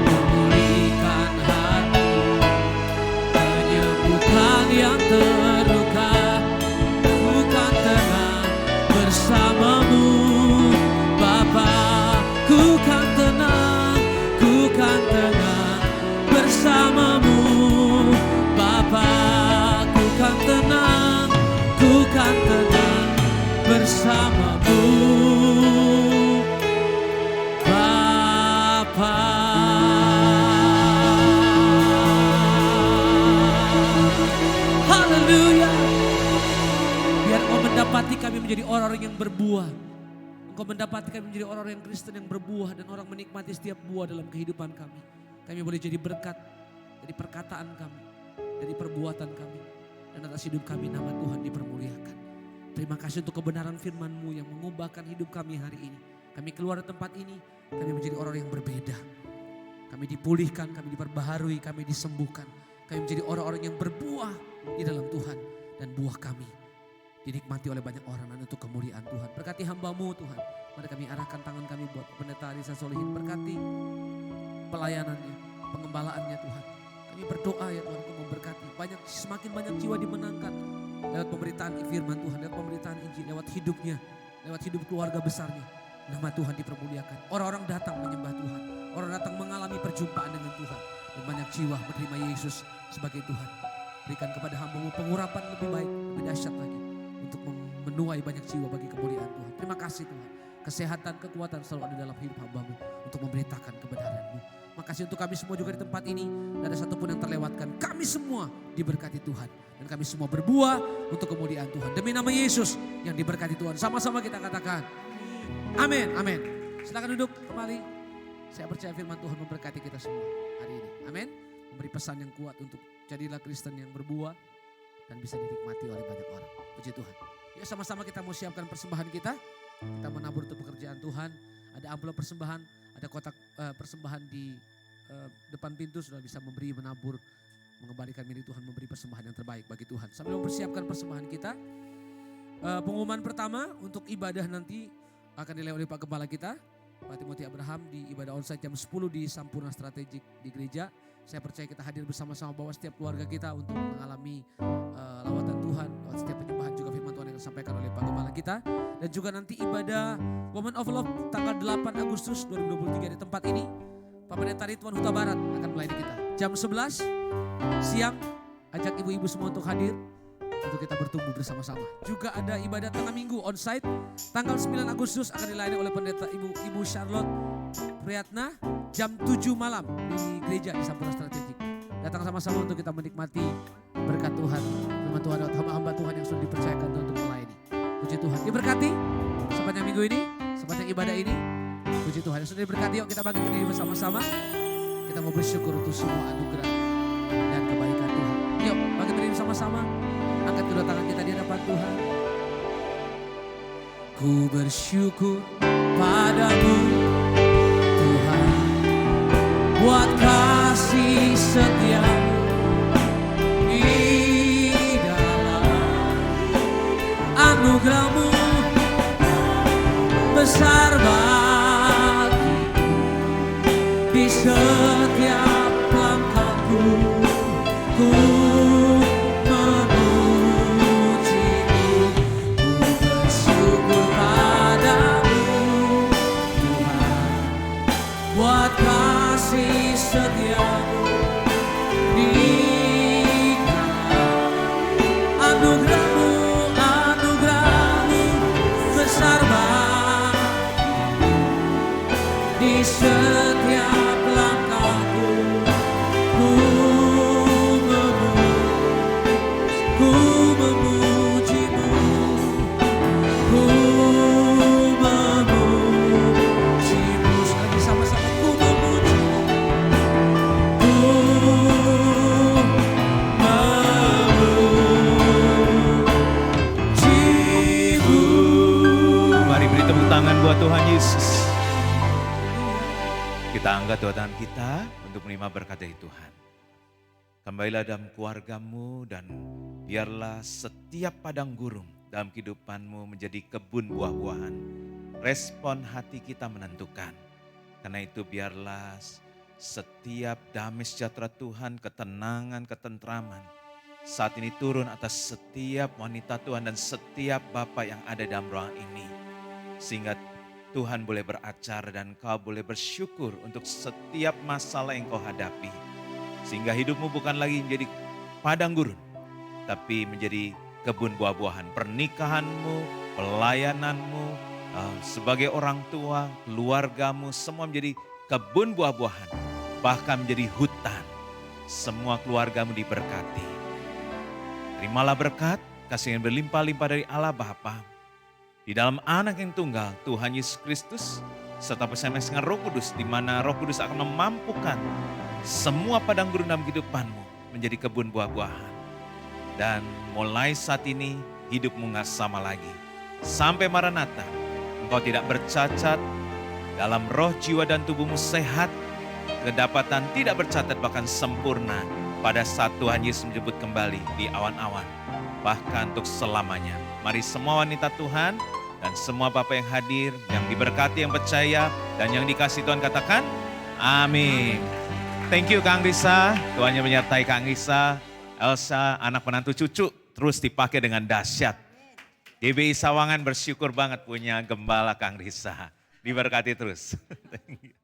memulihkan hati, menyembuhkan yang terluka. Ku kan tenang bersamamu, Bapa. Ku kan tenang bersamamu, Bapa. Ku kan tenang bersamamu, Bapa. Haleluya. Biar Engkau mendapati kami menjadi orang-orang yang berbuah. Engkau mendapati kami menjadi orang-orang yang Kristen yang berbuah dan orang menikmati setiap buah dalam kehidupan kami. Kami boleh jadi berkat dari perkataan kami, dari perbuatan kami, dan atas hidup kami nama Tuhan dipermuliakan. Terima kasih untuk kebenaran firman-Mu yang mengubahkan hidup kami hari ini. Kami keluar dari tempat ini, kami menjadi orang yang berbeda. Kami dipulihkan, kami diperbaharui, kami disembuhkan. Kami menjadi orang-orang yang berbuah di dalam Tuhan. Dan buah kami dinikmati oleh banyak orang dan untuk kemuliaan Tuhan. Berkati hamba-Mu Tuhan. Mari kami arahkan tangan kami buat pendeta Arisa Solihin. Berkati pelayanannya, pengembalaannya Tuhan. Kami berdoa ya Tuhan, Kau memberkati. Semakin banyak jiwa dimenangkan lewat pemberitaan firman Tuhan, lewat pemberitaan Injil, lewat hidupnya, lewat hidup keluarga besarnya. Nama Tuhan dipermuliakan. Orang-orang datang menyembah Tuhan. Orang datang mengalami perjumpaan dengan Tuhan. Dan banyak jiwa menerima Yesus sebagai Tuhan. Berikan kepada hamba-Mu pengurapan lebih baik, lebih dahsyat lagi. Untuk menuai banyak jiwa bagi kemuliaan Tuhan. Terima kasih Tuhan. Kesehatan, kekuatan selalu ada dalam hidup hamba-Mu untuk memberitakan kebenaran-Mu. Makasih untuk kami semua juga di tempat ini. Tidak ada satupun yang terlewatkan. Kami semua diberkati Tuhan. Dan kami semua berbuah untuk kemuliaan Tuhan. Demi nama Yesus yang diberkati Tuhan. Sama-sama kita katakan. Amin, amin. Silakan duduk kembali. Saya percaya firman Tuhan memberkati kita semua hari ini. Amin. Memberi pesan yang kuat untuk jadilah Kristen yang berbuah dan bisa dinikmati oleh banyak orang. Puji Tuhan. Yuk sama-sama kita mau siapkan persembahan kita. Kita menabur untuk pekerjaan Tuhan. Ada amplop persembahan, ada kotak persembahan di depan pintu, sudah bisa memberi, menabur, mengembalikan milik Tuhan, memberi persembahan yang terbaik bagi Tuhan. Sambil mempersiapkan persembahan kita, pengumuman pertama untuk ibadah nanti akan dilayani oleh Pak Gembala kita, Pak Timothy Abraham, di ibadah onsite jam 10 di Sampurna Strategik di gereja. Saya percaya kita hadir bersama-sama bahwa setiap keluarga kita untuk mengalami lawatan Tuhan, lewat setiap penyembahan juga firman Tuhan yang disampaikan oleh Pak Gembala kita. Dan juga nanti ibadah Women of Love tanggal 8 Agustus 2023 di tempat ini. Pak Pendeta Ridwan Huta Barat akan melayani kita. Jam 11 siang, ajak ibu-ibu semua untuk hadir, untuk kita bertumbuh bersama-sama. Juga ada ibadah tengah minggu onsite tanggal 9 Agustus akan dilayani oleh pendeta Ibu Charlotte Priyatna jam 7 malam di gereja di Sampurna Strategik. Datang sama-sama untuk kita menikmati berkat Tuhan, firman Tuhan dan hamba-hamba Tuhan yang sudah dipercayakan untuk melayani. Puji Tuhan, diberkati sepanjang minggu ini, sepanjang ibadah ini. Puji Tuhan, yang sudah diberkati, yuk kita bagi berdiri bersama-sama. Kita mau bersyukur untuk semua anugerah dan kebaikan Tuhan. Yuk bagi berdiri bersama-sama. Angkat kedua tangan kita di hadapan Tuhan. Ku bersyukur padamu Tuhan, buat kasih setia-Mu di dalam anugerah-Mu besar bagiku di setiap langkahku. Ku setia-Mu di dalam anugerah-Mu, anugerah-Mu besar bagiku di setiap langkahku. Ku memuji-Mu, ku memuji-Mu. Sekali sama-sama ku memuji. Mari beri tepuk tangan buat Tuhan Yesus. Kita angkat dua tangan kita untuk menerima berkat dari Tuhan. Kembalilah dalam keluargamu dan biarlah setiap padang gurun dalam kehidupanmu menjadi kebun buah-buahan. Respon hati kita menentukan. Karena itu biarlah setiap damai sejahtera Tuhan, ketenangan, ketentraman saat ini turun atas setiap wanita Tuhan dan setiap bapak yang ada dalam ruangan ini. Sehingga Tuhan boleh beracara dan kau boleh bersyukur untuk setiap masalah yang kau hadapi. Sehingga hidupmu bukan lagi menjadi padang gurun, tapi menjadi kebun buah-buahan. Pernikahanmu, pelayananmu, sebagai orang tua, keluargamu, semua menjadi kebun buah-buahan. Bahkan menjadi hutan. Semua keluargamu diberkati. Terimalah berkat, kasih yang berlimpah-limpah dari Allah Bapa. Di dalam anak yang tunggal, Tuhan Yesus Kristus, serta bersama-sama Roh Kudus, di mana Roh Kudus akan memampukan semua padang gurun dalam kehidupanmu menjadi kebun buah-buahan. Dan mulai saat ini, hidupmu gak sama lagi. Sampai Maranatha, engkau tidak bercacat, dalam roh, jiwa, dan tubuhmu sehat, kedapatan tidak bercatat bahkan sempurna pada saat Tuhan Yesus menjemput kembali di awan-awan, bahkan untuk selamanya. Mari semua wanita Tuhan dan semua Bapak yang hadir, yang diberkati, yang percaya, dan yang dikasih Tuhan katakan, amin. Thank you Kang Risa, Tuhan yang menyertai Kang Risa, Elsa, anak menantu cucu, terus dipakai dengan dahsyat. GBI Sawangan bersyukur banget punya gembala Kang Risa, diberkati terus. Thank you.